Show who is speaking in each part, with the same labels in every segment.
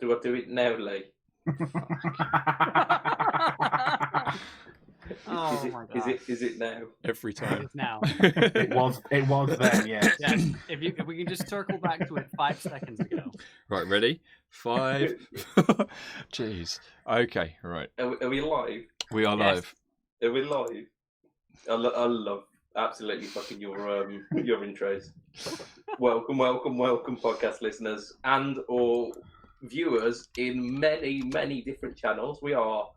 Speaker 1: Do I do it now, Lee?
Speaker 2: Oh my god!
Speaker 1: Is it now?
Speaker 3: Every time.
Speaker 2: It's now.
Speaker 4: It was then, yeah.
Speaker 2: Yes. If we can just circle back to it 5 seconds ago.
Speaker 3: Right, ready? 5. Jeez. Okay, right.
Speaker 1: Are we live?
Speaker 3: We are
Speaker 2: Yes.
Speaker 3: live.
Speaker 1: Are we live? I love absolutely fucking your intros. Welcome, podcast listeners and or viewers in many different channels. We are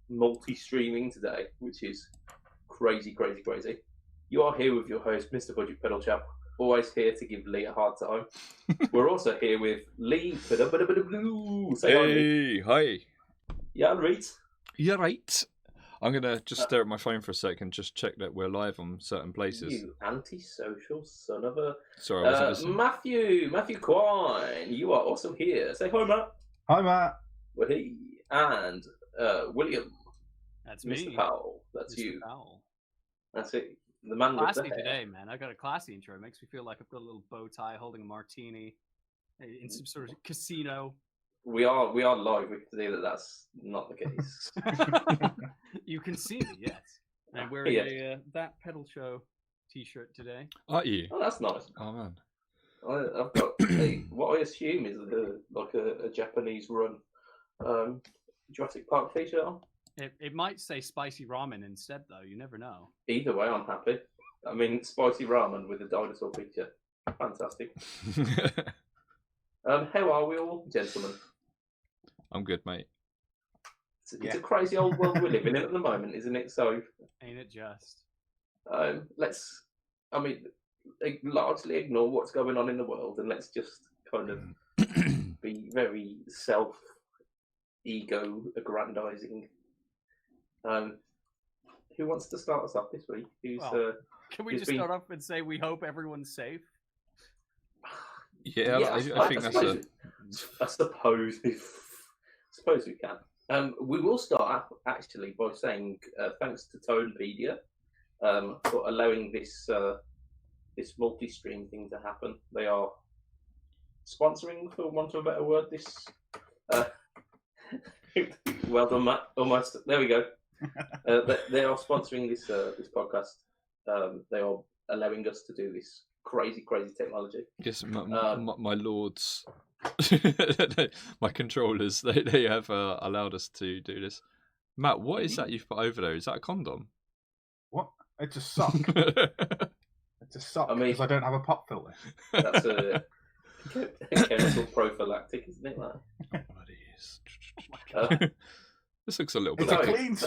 Speaker 1: multi-streaming today, which is crazy. You are here with your host, Mr. Budget Pedal Chap, always here to give Lee a hard time. We're also here with Lee. Say hi, Lee.
Speaker 3: Hey, hi.
Speaker 1: Yeah, right.
Speaker 3: You're right. I'm going to just stare at my phone for a second, just check that we're live on certain places.
Speaker 1: You antisocial son of a...
Speaker 3: Sorry, I wasn't listening.
Speaker 1: Matthew Quine, you are also here. Say hi, Matt.
Speaker 4: Hi, Matt.
Speaker 1: Well, hey. And William.
Speaker 2: That's
Speaker 1: Mr.
Speaker 2: me.
Speaker 1: Powell. That's
Speaker 2: Mr.
Speaker 1: you.
Speaker 2: Powell.
Speaker 1: That's it. The man with the
Speaker 2: Classy
Speaker 1: hair.
Speaker 2: today, man. I got a classy intro. It makes me feel like I've got a little bow tie holding a martini in some sort of casino.
Speaker 1: We are live. We can see that that's not the case.
Speaker 2: You can see me, yes. I'm wearing a That Pedal Show t-shirt today.
Speaker 3: Are you?
Speaker 1: Oh, that's nice.
Speaker 3: Oh, man.
Speaker 1: I've got what I assume is a Japanese run Jurassic Park t-shirt on.
Speaker 2: It might say spicy ramen instead, though. You never know.
Speaker 1: Either way, I'm happy. I mean, spicy ramen with a dinosaur picture. Fantastic. How are we all, gentlemen?
Speaker 3: I'm good, mate.
Speaker 1: It's a crazy old world we live in at the moment, isn't it? So,
Speaker 2: Ain't it just?
Speaker 1: let's, largely ignore what's going on in the world and let's just kind of be very self-ego-aggrandizing. Who wants to start us off this week?
Speaker 2: Can we just start off and say we hope everyone's safe?
Speaker 3: Yeah, I think that's a...
Speaker 1: I suppose we can. We will start actually by saying thanks to Tonepedia for allowing this this multi-stream thing to happen. They are sponsoring, for want of a better word, this. Well done, Matt. Almost. There we go. They are sponsoring this this podcast. They are allowing us to do this crazy technology.
Speaker 3: Yes, my lords, my controllers, they have allowed us to do this. Matt, what is that you've put over there? Is that a condom?
Speaker 4: What? It's a sock. It's a sock.
Speaker 1: I mean,
Speaker 4: because I don't have a pop filter.
Speaker 1: That's a chemical prophylactic, isn't it? That?
Speaker 3: What is? This looks a little bit.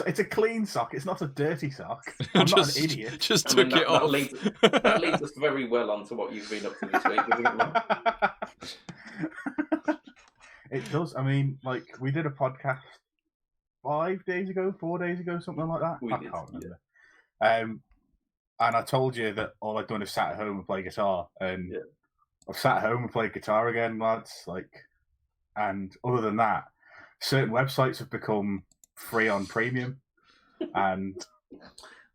Speaker 4: It's a clean sock. It's not a dirty sock. I'm not an idiot.
Speaker 3: Just took it off.
Speaker 1: That leads us very well onto what you've been up to this week, doesn't it?
Speaker 4: It does. I mean, like, we did a podcast 4 days ago, something like that. I can't remember. Yeah. And I told you that all I'd done is sat at home and play guitar, and I've sat at home and played guitar again, lads. Like, and other than that, certain websites have become free on premium, and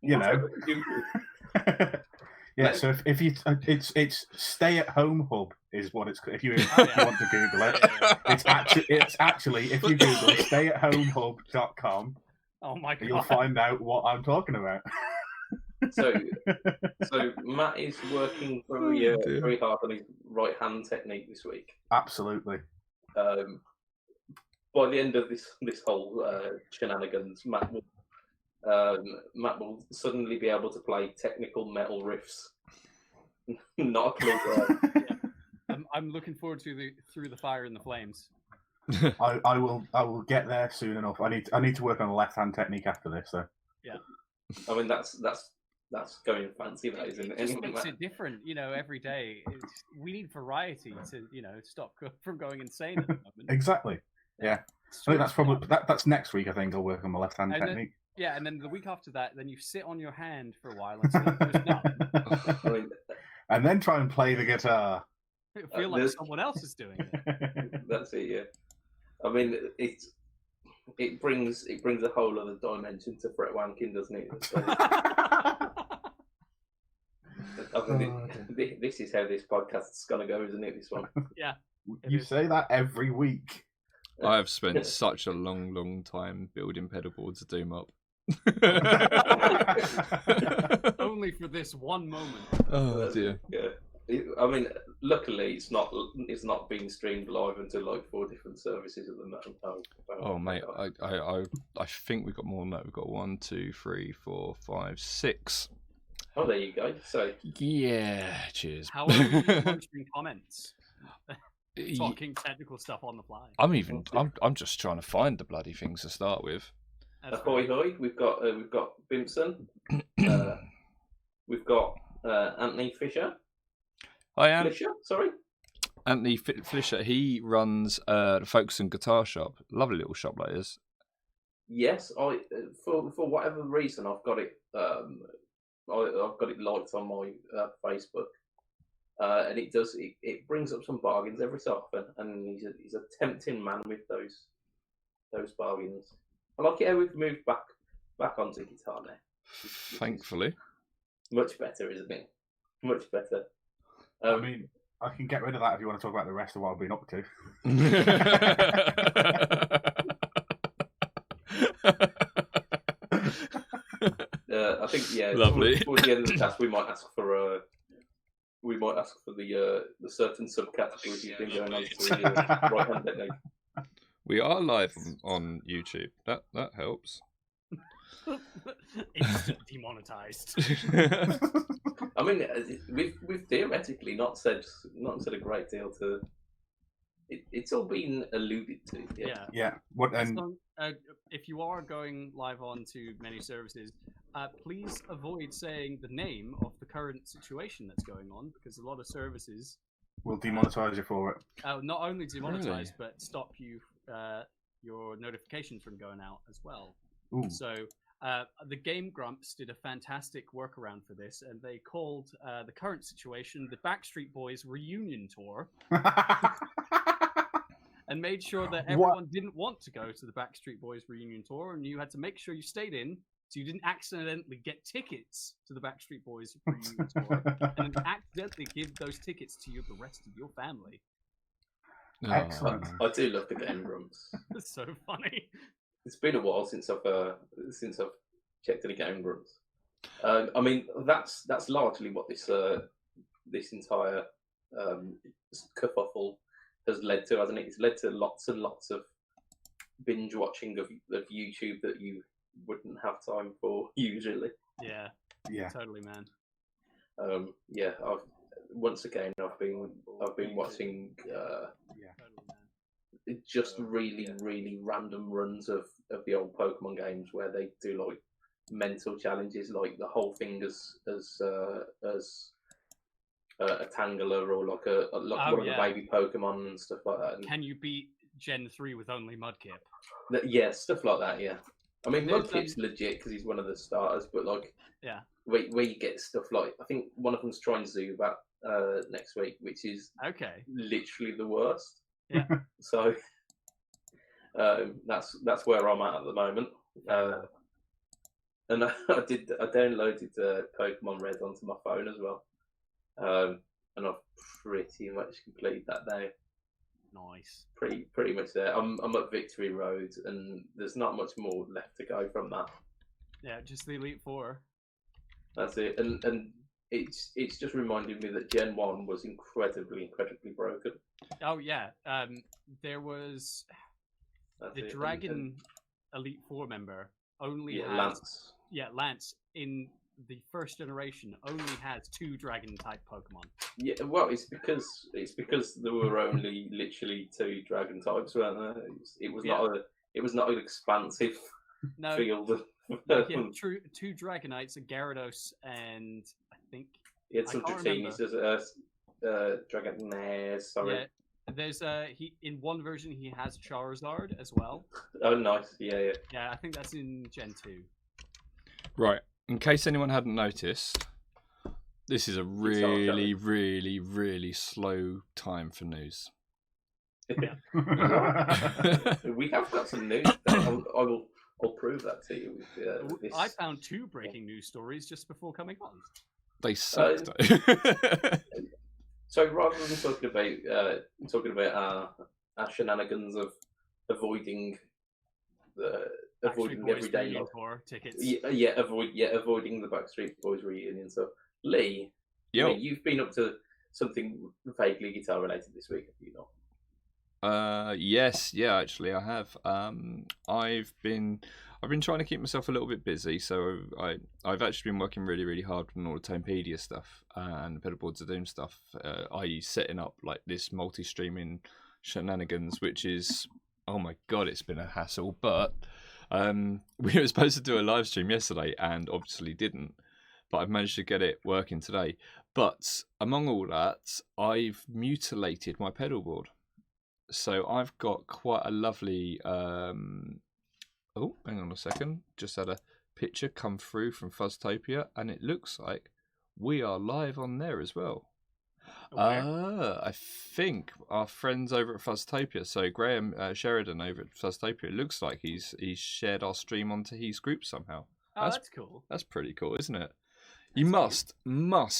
Speaker 4: you know, yeah. So if you, it's Stay at Home Hub is what it's. If you want to Google it, it's actually if you Google stayatHomeHub.com,
Speaker 2: oh my god,
Speaker 4: you'll find out what I'm talking about.
Speaker 1: So Matt is working very hard on his right hand technique this week.
Speaker 4: Absolutely.
Speaker 1: By the end of this whole shenanigans, Matt will suddenly be able to play technical metal riffs. Not a clue.
Speaker 2: I'm looking forward to Through the Fire and the Flames.
Speaker 4: I will get there soon enough. I need to work on a left hand technique after this, though.
Speaker 2: Yeah.
Speaker 1: I mean that's going fancy, that isn't it?
Speaker 2: It just makes it different, every day. We need variety to, stop from going insane at the moment.
Speaker 4: Exactly. Yeah. I think that's next week. I think I'll work on my left hand technique.
Speaker 2: And then the week after that, then you sit on your hand for a while until there's none.
Speaker 1: And
Speaker 4: then try and play the guitar.
Speaker 2: I feel like someone else is doing it.
Speaker 1: That's it. Yeah. I mean, it brings a whole other dimension to fret wanking, doesn't it? This is how this podcast's gonna go, isn't it? This one.
Speaker 2: Yeah.
Speaker 4: You say that every week.
Speaker 3: I have spent such a long time building pedalboards to Doom up.
Speaker 2: Only for this one moment.
Speaker 3: Oh dear.
Speaker 1: Yeah. I mean, luckily it's not being streamed live into like 4 different services at the moment.
Speaker 3: Oh mate, I think we've got more than that. We've got 1, 2, 3, 4, 5, 6.
Speaker 1: Oh, there you go. So
Speaker 3: yeah, cheers.
Speaker 2: How are you monitoring comments? Talking technical stuff on the fly.
Speaker 3: I'm just trying to find the bloody things to start with.
Speaker 1: Ahoy hoy! We've got Bimson. We've got Anthony Fisher.
Speaker 3: I am
Speaker 1: Fisher, sorry.
Speaker 3: Anthony Fisher. He runs the Folkestone Guitar Shop. Lovely little shop that is.
Speaker 1: Yes, I for whatever reason I've got it. I've got it liked on my Facebook, and it brings up some bargains every so often, and he's a tempting man with those bargains. I like it how we've moved back onto guitar now.
Speaker 3: Thankfully,
Speaker 1: much better, isn't it? Much better.
Speaker 4: I mean, I can get rid of that if you want to talk about the rest of what I've been up to.
Speaker 1: I think
Speaker 3: Lovely.
Speaker 1: Towards the end of the task, we might ask for the certain subcategories you've been going on to the right-hand technique.
Speaker 3: We are live on YouTube. That helps.
Speaker 2: Instant demonetized.
Speaker 1: I mean, we've theoretically not said a great deal to. It's all been alluded to.
Speaker 4: Yeah. What and
Speaker 2: So, if you are going live on to many services, please avoid saying the name of the current situation that's going on, because a lot of services
Speaker 4: will demonetize you for it.
Speaker 2: not only demonetize
Speaker 3: Really?
Speaker 2: but stop you your notifications from going out as well.
Speaker 4: Ooh.
Speaker 2: So the Game Grumps did a fantastic workaround for this, and they called the current situation the Backstreet Boys reunion tour, and made sure that everyone didn't want to go to the Backstreet Boys reunion tour, and you had to make sure you stayed in so you didn't accidentally get tickets to the Backstreet Boys reunion tour and then accidentally give those tickets to the rest of your family.
Speaker 4: Excellent.
Speaker 1: I do love the Game Grumps.
Speaker 2: That's so funny.
Speaker 1: It's been a while since I've checked the Game Grumps. I mean, that's largely what this entire kerfuffle has led to, hasn't it? It's led to lots and lots of binge watching of YouTube that you wouldn't have time for usually.
Speaker 2: Yeah, totally, man. I've
Speaker 1: been watching
Speaker 2: Totally, man.
Speaker 1: just really random runs of the old Pokemon games where they do like mental challenges, like the whole thing as a Tangela or like one of the baby Pokemon and stuff like that. And
Speaker 2: Can you beat Gen 3 with only Mudkip?
Speaker 1: yeah, stuff like that. Yeah, I mean
Speaker 2: There's,
Speaker 1: Mudkip's legit because he's one of the starters, but like
Speaker 2: Yeah.
Speaker 1: where you get stuff like, I think one of them's trying Zubat next week, which is
Speaker 2: Okay.
Speaker 1: literally the worst.
Speaker 2: Yeah.
Speaker 1: So that's where I'm at the moment. And I downloaded Pokemon Red onto my phone as well, and I've pretty much completed that now.
Speaker 2: Nice.
Speaker 1: Pretty much there. I'm at Victory Road, and there's not much more left to go from that.
Speaker 2: Yeah, just the Elite Four.
Speaker 1: That's it. And it's just reminded me that Gen 1 was incredibly broken.
Speaker 2: Oh yeah. There was
Speaker 1: That's
Speaker 2: the
Speaker 1: it.
Speaker 2: Dragon Elite Four member only
Speaker 1: Yeah,
Speaker 2: has
Speaker 1: Lance.
Speaker 2: Yeah, Lance in the first generation only has 2 Dragon type Pokemon.
Speaker 1: Yeah, well, it's because there were only literally 2 Dragon types, weren't there? It was not an expansive
Speaker 2: No,
Speaker 1: field.
Speaker 2: yeah, two Dragonites, a Gyarados, and I think
Speaker 1: He had some
Speaker 2: I can't
Speaker 1: Dratinis as Dragonaires. Sorry.
Speaker 2: yeah. There's he in one version he has Charizard as well.
Speaker 1: Oh, nice. Yeah.
Speaker 2: Yeah, I think that's in Gen 2.
Speaker 3: Right. In case anyone hadn't noticed, this is a really slow time for news.
Speaker 1: We have got some news. I'll prove that to you. With, this.
Speaker 2: I found 2 breaking news stories just before coming on.
Speaker 3: They sucked.
Speaker 1: So rather than talking about our shenanigans of avoiding
Speaker 2: Backstreet Boys
Speaker 1: everyday
Speaker 2: reunion
Speaker 1: life.
Speaker 2: tour tickets.
Speaker 1: Avoiding the Backstreet Boys reunion. So, Lee, I mean, you've been up to something vaguely guitar related this week, have you not?
Speaker 3: Yes, yeah, actually, I have. I've been trying to keep myself a little bit busy, so I've actually been working really, really hard on all the Tonepedia stuff and the Pedalboards of Doom stuff, i.e., setting up like this multi-streaming shenanigans, which is, oh my god, it's been a hassle. But we were supposed to do a live stream yesterday, and obviously didn't. But I've managed to get it working today. But among all that, I've mutilated my pedal board. So I've got quite a lovely. Oh, hang on a second. Just had a picture come through from Fuzztopia, and it looks like we are live on there as well. I think our friends over at Fuzztopia. So Graham Sheridan over at Fuzztopia. It looks like he's shared our stream onto his group somehow.
Speaker 2: Oh, that's cool.
Speaker 3: That's pretty cool, isn't it? You must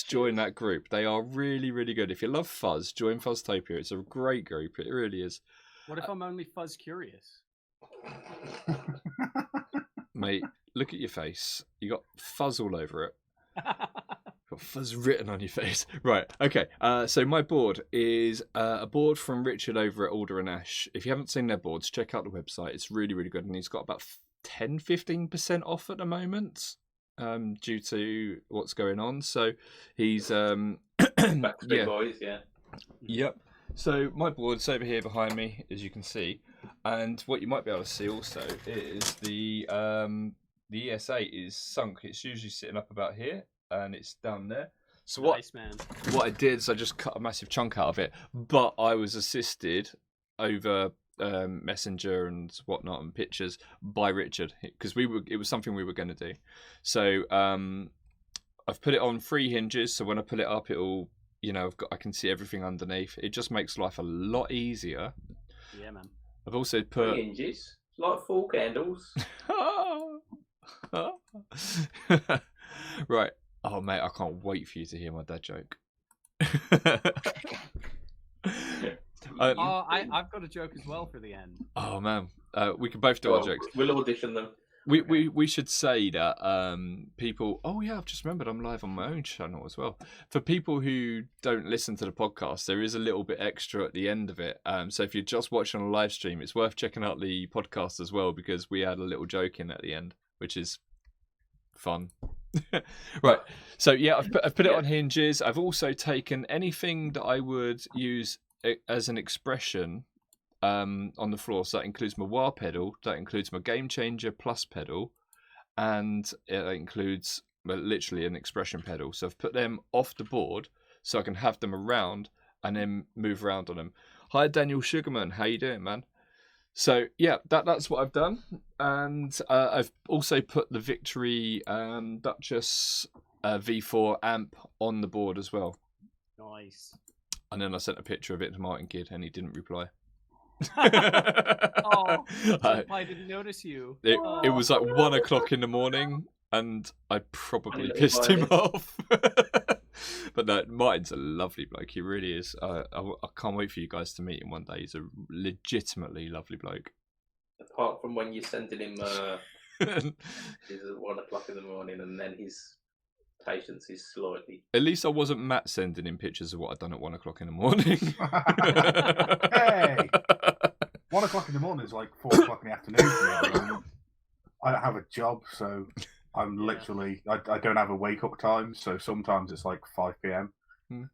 Speaker 3: join that group. They are really, really good. If you love Fuzz, join Fuzztopia. It's a great group. It really is.
Speaker 2: What if I'm only Fuzz curious?
Speaker 3: Mate, look at your face. You got fuzz all over it. Got fuzz written on your face. Right, okay. So my board is a board from Richard over at Alder and Ash. If you haven't seen their boards, check out the website. It's really, really good. And he's got about 10-15% off at the moment. Due to what's going on, so he's
Speaker 1: Backstreet Boys, yeah.
Speaker 3: Yep. So my board's over here behind me, as you can see, and what you might be able to see also is the ES8 is sunk. It's usually sitting up about here, and it's down there. So
Speaker 2: Nice, man.
Speaker 3: What I did is I just cut a massive chunk out of it, but I was assisted over Messenger and whatnot and pictures by Richard, because it was something we were going to do. So I've put it on 3 hinges, so when I pull it up, it'll, I can see everything underneath. It just makes life a lot easier.
Speaker 2: Yeah, man.
Speaker 3: I've also put
Speaker 1: 3 hinges, like 4 candles.
Speaker 3: Right. Oh mate, I can't wait for you to hear my dad joke.
Speaker 2: I've got a joke as well for the end.
Speaker 3: Oh man, we can both do our jokes.
Speaker 1: We'll audition them.
Speaker 3: We should say that people. Oh yeah, I've just remembered I'm live on my own channel as well. For people who don't listen to the podcast, there is a little bit extra at the end of it. So if you're just watching a live stream, it's worth checking out the podcast as well, because we had a little joke in at the end, which is fun. Right. So yeah, I've put it on hinges. I've also taken anything that I would use as an expression on the floor. So that includes my wah pedal, that includes my Game Changer Plus pedal, and it includes literally an expression pedal. So I've put them off the board so I can have them around and then move around on them. Hi Daniel Sugarman, how you doing, man? So yeah, that's what I've done, and I've also put the Victory Duchess V4 amp on the board as well.
Speaker 2: Nice.
Speaker 3: And then I sent a picture of it to Martin Kidd, and he didn't reply.
Speaker 2: Oh, I didn't notice you.
Speaker 3: It was like 1 o'clock in the morning, and I probably pissed him off. But no, Martin's a lovely bloke. He really is. I can't wait for you guys to meet him one day. He's a legitimately lovely bloke.
Speaker 1: Apart from when you're sending him, it's at 1 o'clock in the morning, and then his patience is slightly.
Speaker 3: At least I wasn't Matt sending him pictures of what I'd done at 1 o'clock in the morning.
Speaker 4: Hey, 1 o'clock in the morning is like 4 o'clock in the afternoon for me. I don't have a job, so I'm literally I don't have a wake up time. So sometimes it's like 5 p.m.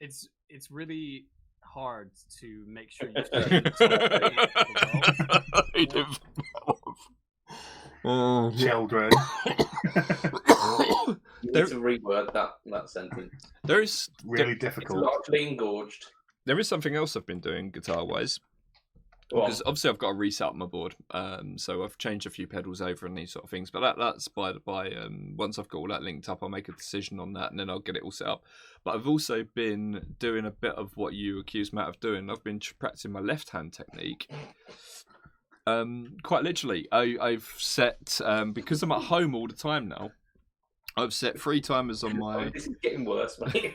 Speaker 2: It's really hard to make sure you stay
Speaker 4: Children.
Speaker 1: You need to reword that sentence.
Speaker 3: There
Speaker 4: really difficult.
Speaker 1: It's largely engorged.
Speaker 3: There is something else I've been doing guitar wise. Because obviously I've got to reset my board, so I've changed a few pedals over and these sort of things. But that's by the by. Once I've got all that linked up, I'll make a decision on that, and then I'll get it all set up. But I've also been doing a bit of what you accused Matt of doing. I've been practicing my left hand technique. Quite literally, I've set because I'm at home all the time now. I've set 3 timers on my.
Speaker 1: This is getting worse, mate.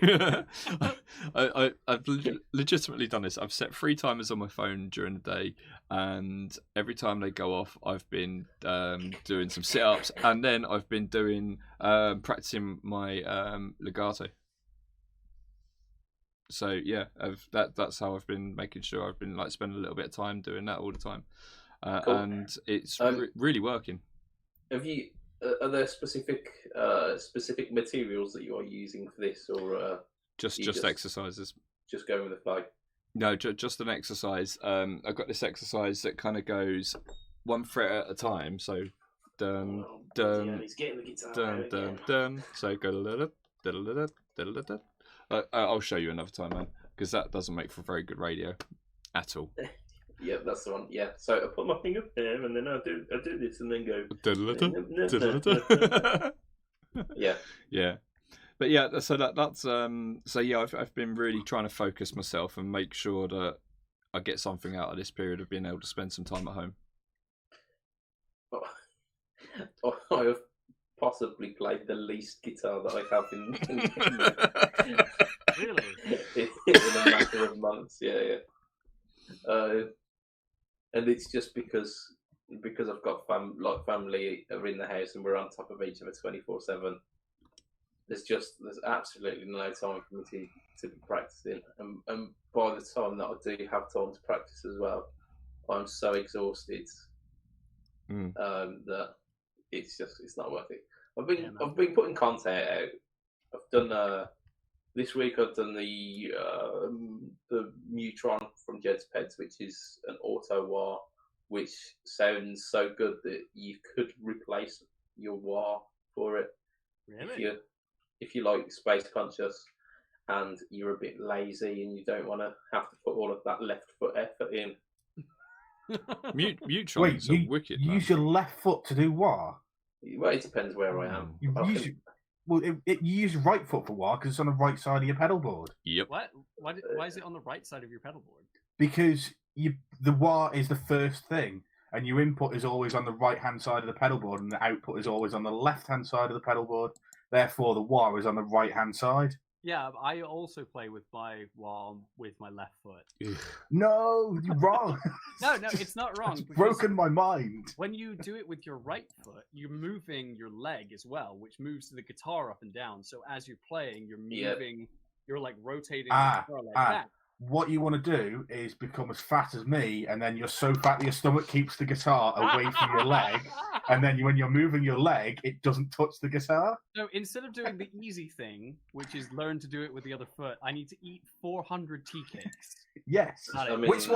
Speaker 3: I've legitimately done this. I've set 3 timers on my phone during the day, and every time they go off, I've been doing some sit-ups, and then I've been doing practicing my legato. So yeah, that's how I've been making sure I've been like spending a little bit of time doing that all the time,
Speaker 1: Cool.
Speaker 3: and it's really working.
Speaker 1: Have you? Are there specific materials that you are using for this, or
Speaker 3: just exercises?
Speaker 1: Just going with the flow.
Speaker 3: No, just an exercise. I've got this exercise that kind of goes 1 fret at a time. So dun dun
Speaker 1: he's getting the guitar
Speaker 3: dun dun dun. So go. I'll show you another time, man, because that doesn't make for very good radio at all.
Speaker 1: Yeah, that's the one. Yeah, so I put my finger up there, and then I do this, and then go. Yeah,
Speaker 3: yeah, but yeah. So that's So yeah, I've been really trying to focus myself and make sure that I get something out of this period of being able to spend some time at home.
Speaker 1: I have possibly played the least guitar that I have in
Speaker 2: Really?
Speaker 1: in a matter of months. Yeah. And it's just because I've got family are in the house and we're on top of each other 24/7. There's absolutely no time for me to be practicing, and by the time that I do have time to practice as well, I'm so exhausted that it's not worth it. I've been putting content out. I've done this week. I've done the Neutron from Jed's Peds, which is an auto wah, which sounds so good that you could replace your wah for it.
Speaker 2: Really?
Speaker 1: If you like space conscious and you're a bit lazy and you don't want to have to put all of that left foot effort in.
Speaker 3: Neutron is a wicked.
Speaker 4: You use your left foot to do wah?
Speaker 1: Well, it depends where I am.
Speaker 4: You use your right foot for wah because it's on the right side of your pedal board.
Speaker 3: Yep.
Speaker 2: What? Why is it on the right side of your pedal board?
Speaker 4: Because the wah is the first thing, and your input is always on the right-hand side of the pedal board, and the output is always on the left-hand side of the pedal board. Therefore, the wah is on the right-hand side.
Speaker 2: Yeah, I also play with my wah with my left foot.
Speaker 4: No, you're wrong.
Speaker 2: No, it's not wrong.
Speaker 4: It's broken my mind.
Speaker 2: When you do it with your right foot, you're moving your leg as well, which moves the guitar up and down. So as you're playing, you're moving, you're like rotating the guitar like that.
Speaker 4: What you want to do is become as fat as me, and then you're so fat that your stomach keeps the guitar away from your leg, and then when you're moving your leg, it doesn't touch the guitar.
Speaker 2: So instead of doing the easy thing, which is learn to do it with the other foot, I need to eat 400 tea cakes.
Speaker 4: Yes. Which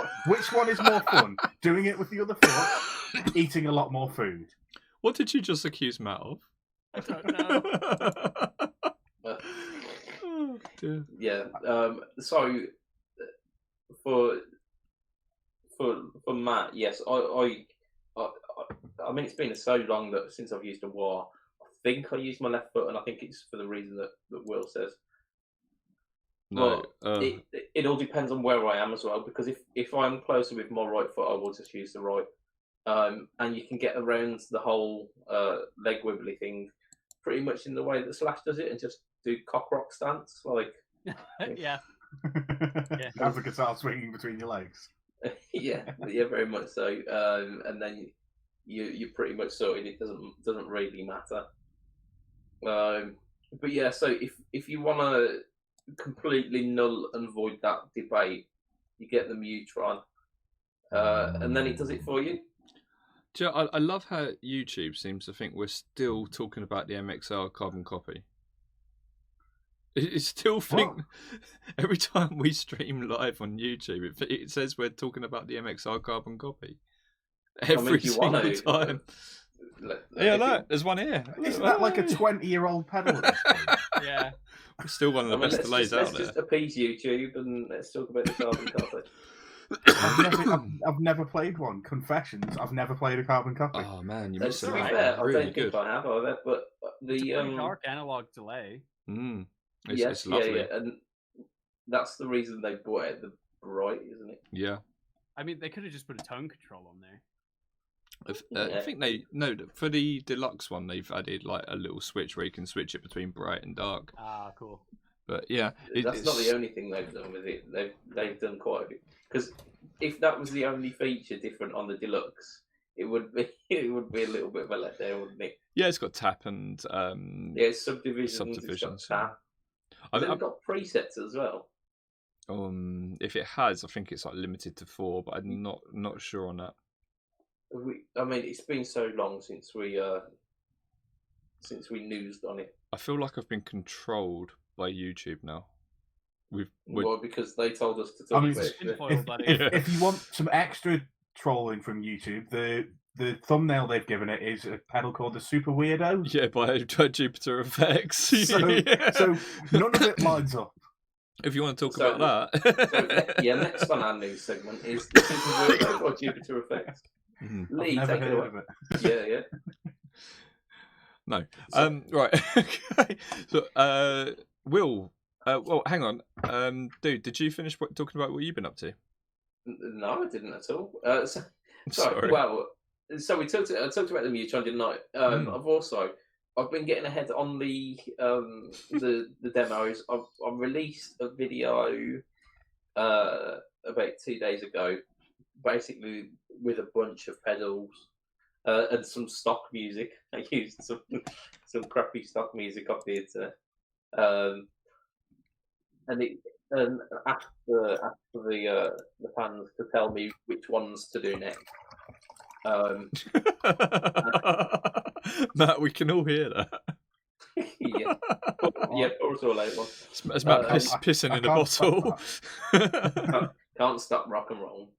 Speaker 4: one is more fun? Doing it with the other foot, eating a lot more food.
Speaker 3: What did you just accuse Matt of?
Speaker 2: I don't know.
Speaker 3: Oh, dear.
Speaker 1: Yeah. So for Matt, yes, I mean, it's been so long that since I've used a wah, I think I use my left foot, and I think it's for the reason that Will says.
Speaker 3: No,
Speaker 1: it all depends on where I am as well, because if I'm closer with my right foot, I will just use the right. And you can get around the whole leg wibbly thing pretty much in the way that Slash does it, and just do cock rock stance, like.
Speaker 2: Yeah.
Speaker 4: Have the guitar swinging between your legs.
Speaker 1: yeah, very much so. And then you're pretty much sorted. It doesn't really matter. But yeah, so if you want to completely null and void that debate, you get the Neutron, and then it does it for you.
Speaker 3: Do you know, I love how YouTube seems to think we're still talking about the MXR carbon copy. It still think every time we stream live on YouTube, it says we're talking about the MXR carbon copy. Every single time. Look, there's one here.
Speaker 4: Isn't that like a 20-year-old pedal?
Speaker 2: Yeah.
Speaker 3: It's still one of the best delays out there.
Speaker 1: Let's just appease YouTube and let's talk about the carbon copy.
Speaker 4: I've never played one. Confessions, I've never played a carbon copy.
Speaker 3: Oh man, you missed it.
Speaker 1: Really
Speaker 3: I don't
Speaker 1: think I have either, but
Speaker 2: the dark analog delay.
Speaker 3: It's lovely.
Speaker 1: Yeah, and that's the reason they brought out the bright, isn't it?
Speaker 3: Yeah.
Speaker 2: I mean, they could have just put a tone control on there.
Speaker 3: I think for the deluxe one they've added like a little switch where you can switch it between bright and dark.
Speaker 2: Ah, cool.
Speaker 3: But yeah,
Speaker 1: that's not the only thing they've done with it. They've done quite a bit, because if that was the only feature different on the deluxe, it would be a little bit of a letdown, wouldn't it?
Speaker 3: Yeah, it's got tap and
Speaker 1: it's subdivisions. It's got tap. They've got presets as well.
Speaker 3: If it has, I think it's like limited to 4, but I'm not sure on that.
Speaker 1: I mean, it's been so long since we newsed on it.
Speaker 3: I feel like I've been controlled by YouTube now.
Speaker 1: Well, because they told us to talk about it.
Speaker 4: If you want some extra trolling from YouTube, the thumbnail they've given it is a pedal called the Super Weirdo.
Speaker 3: Yeah, by Jupiter Effects.
Speaker 4: So none of it lines up.
Speaker 3: If you want to talk about that.
Speaker 1: Next on our news segment is the Super Weirdo by Jupiter Effects.
Speaker 4: Mm-hmm. Lee, I've never heard of
Speaker 1: it. Yeah.
Speaker 3: No. Right. Okay. So, Will. Well, hang on. Dude, did you finish talking about what you've been up to?
Speaker 1: No, I didn't at all.
Speaker 3: Sorry.
Speaker 1: Well, so I talked about the Mutron, didn't I? I've been getting ahead on the demos. I've released a video about 2 days ago, basically with a bunch of pedals and some stock music. I used some crappy stock music off the internet, and asked the fans to tell me which ones to do next.
Speaker 3: Matt, we can all hear that.
Speaker 1: Yeah, pour us all out one.
Speaker 3: It's Matt pissing in a bottle.
Speaker 1: Can't stop rock and roll.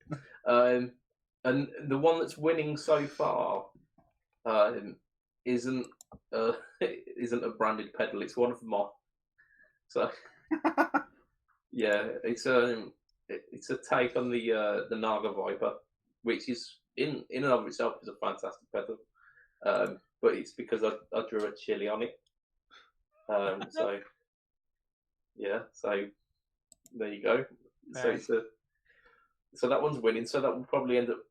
Speaker 1: And the one that's winning so far isn't a branded pedal. It's one of Moth. So yeah, it's a take on the Naga Viper, which is in and of itself is a fantastic pedal. But it's because I drew a chili on it. So yeah, so there you go. So that one's winning. So that will probably end up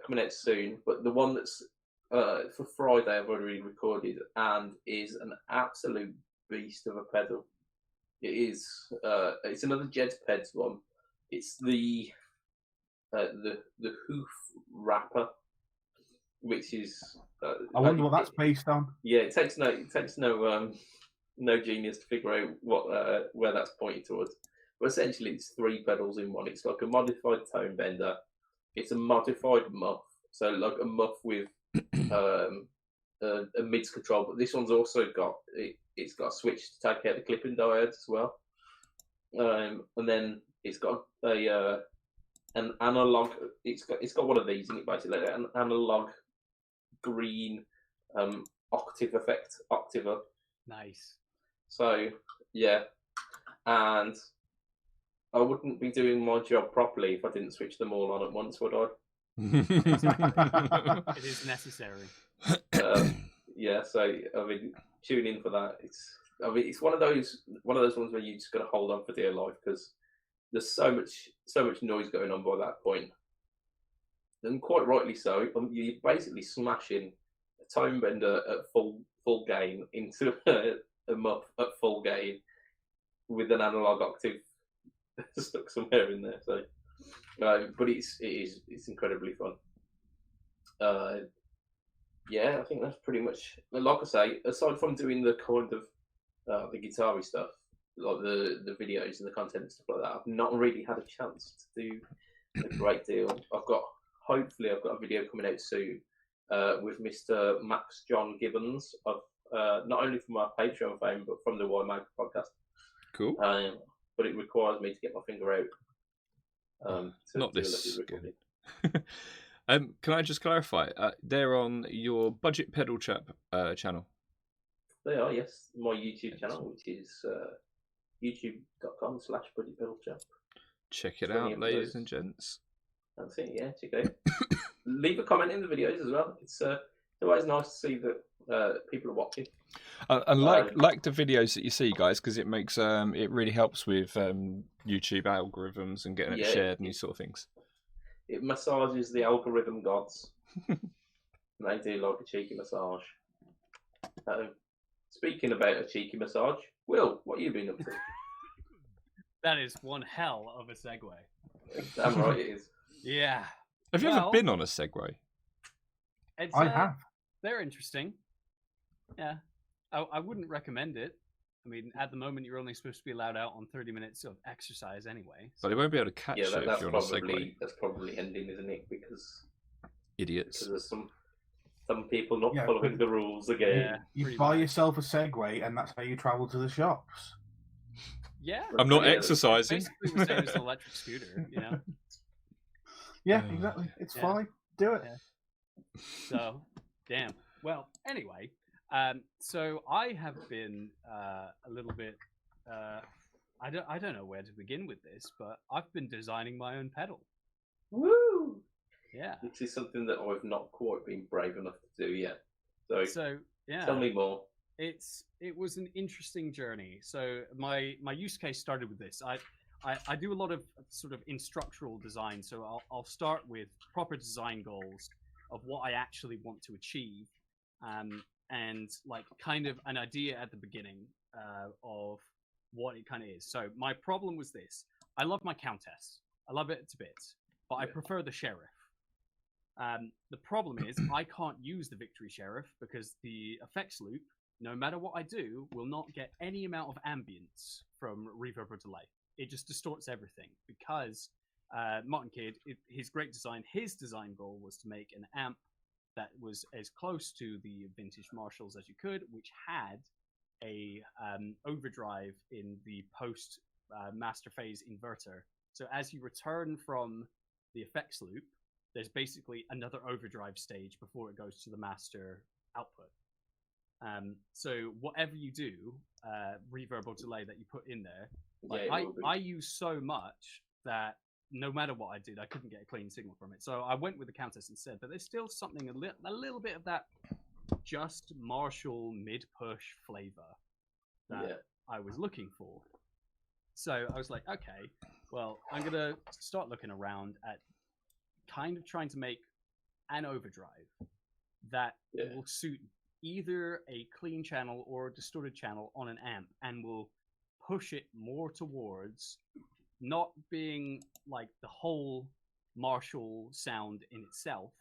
Speaker 1: coming out soon. But the one that's for Friday, I've already recorded and is an absolute beast of a pedal. It is. It's another Jedpeds one. It's the Hoof Rapper, which is.
Speaker 4: I wonder what that's based on.
Speaker 1: Yeah, it takes no genius to figure out what where that's pointing towards. But essentially, it's 3 pedals in one. It's like a modified tone bender. It's a modified muff, so like a muff with a mids control. But this one's also got it's got a switch to take out the clipping diodes as well, and then it's got an analog. It's got one of these in it basically, an analog green octave effect octaver.
Speaker 2: Nice.
Speaker 1: So yeah, and I wouldn't be doing my job properly if I didn't switch them all on at once, would I?
Speaker 2: It is necessary.
Speaker 1: Yeah, so I mean, tune in for that. It's one of those ones where you just got to hold on for dear life because there's so much noise going on by that point, and quite rightly so. You're basically smashing a tone bender at full gain into a muff at full gain with an analog octave stuck somewhere in there. So, but it's incredibly fun. Yeah, I think that's pretty much, like I say, aside from doing the kind of the guitar-y stuff, like the videos and the content and stuff like that, I've not really had a chance to do a great deal. Hopefully I've got a video coming out soon with Mr. Max John Gibbons of not only from our Patreon fame but from the Why Mag podcast.
Speaker 3: Cool.
Speaker 1: But it requires me to get my finger out.
Speaker 3: Not this. Can I just clarify? They're on your Budget Pedal Chap channel.
Speaker 1: They are, yes. My YouTube channel, which is youtube.com/budgetpedalchap.
Speaker 3: Check it out, ladies and gents.
Speaker 1: That's it, yeah, check it out. Leave a comment in the videos as well. It's always nice to see that people are watching.
Speaker 3: And like the videos that you see, guys, because it makes it really helps with YouTube algorithms and getting it shared and these sort of things.
Speaker 1: It massages the algorithm gods. And they do like a cheeky massage. Speaking about a cheeky massage, Will, what have you been up to?
Speaker 2: That is one hell of a segue.
Speaker 1: Damn right it is.
Speaker 2: Yeah.
Speaker 3: Have you ever been on a Segway?
Speaker 4: I have.
Speaker 2: They're interesting. Yeah. I wouldn't recommend it. I mean, at the moment, you're only supposed to be allowed out on 30 minutes of exercise anyway.
Speaker 3: But they won't be able to catch you if you're on a Segway.
Speaker 1: That's probably ending, isn't it? Because
Speaker 3: Idiots.
Speaker 1: Because there's some people not following the rules again.
Speaker 4: You buy yourself a Segway, and that's how you travel to the shops.
Speaker 2: Yeah.
Speaker 3: I'm not exercising.
Speaker 2: Basically the same as an electric scooter, you know?
Speaker 4: Yeah, exactly. It's fine. Do it.
Speaker 2: Yeah. So, damn. Well, anyway, so I have been a little bit. I don't know where to begin with this, but I've been designing my own pedal.
Speaker 1: Woo!
Speaker 2: Yeah.
Speaker 1: Which is something that I've not quite been brave enough to do yet. So
Speaker 2: yeah.
Speaker 1: Tell me more.
Speaker 2: It was an interesting journey. So my use case started with this. I do a lot of sort of instructional design. So I'll start with proper design goals of what I actually want to achieve, and like kind of an idea at the beginning of what it kind of is. So my problem was this: I love my Countess. I love it to bits, but I prefer the Sheriff. The problem is I can't use the Victory Sheriff because the effects loop, no matter what I do, will not get any amount of ambience from reverb or delay. It just distorts everything because Martin Kidd, his great design, his design goal was to make an amp that was as close to the vintage Marshalls as you could, which had a overdrive in the post master phase inverter. So as you return from the effects loop, there's basically another overdrive stage before it goes to the master output. So whatever you do, reverb or delay that you put in there, like I use so much that no matter what I did, I couldn't get a clean signal from it. So I went with the Countess instead, but there's still something a little bit of that just Marshall mid-push flavor that I was looking for. So I was like, okay, well, I'm going to start looking around at kind of trying to make an overdrive that will suit either a clean channel or a distorted channel on an amp and will push it more towards not being like the whole Marshall sound in itself,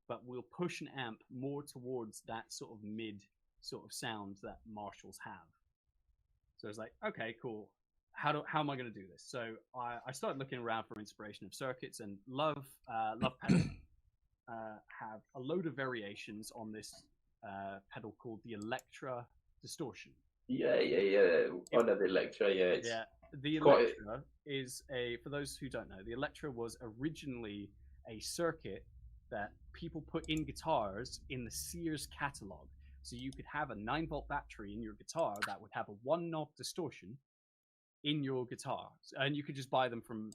Speaker 2: but will push an amp more towards that sort of mid sort of sound that Marshalls have. So I was like, okay, cool. How am I going to do this? So I started looking around for inspiration of circuits, and Love Pedal have a load of variations on this pedal called the Electra Distortion.
Speaker 1: Yeah. I know the Electra,
Speaker 2: Yeah, the Electra is for those who don't know, the Electra was originally a circuit that people put in guitars in the Sears catalog. So you could have a 9-volt battery in your guitar that would have a 1-knob distortion in your guitar, and you could just buy them from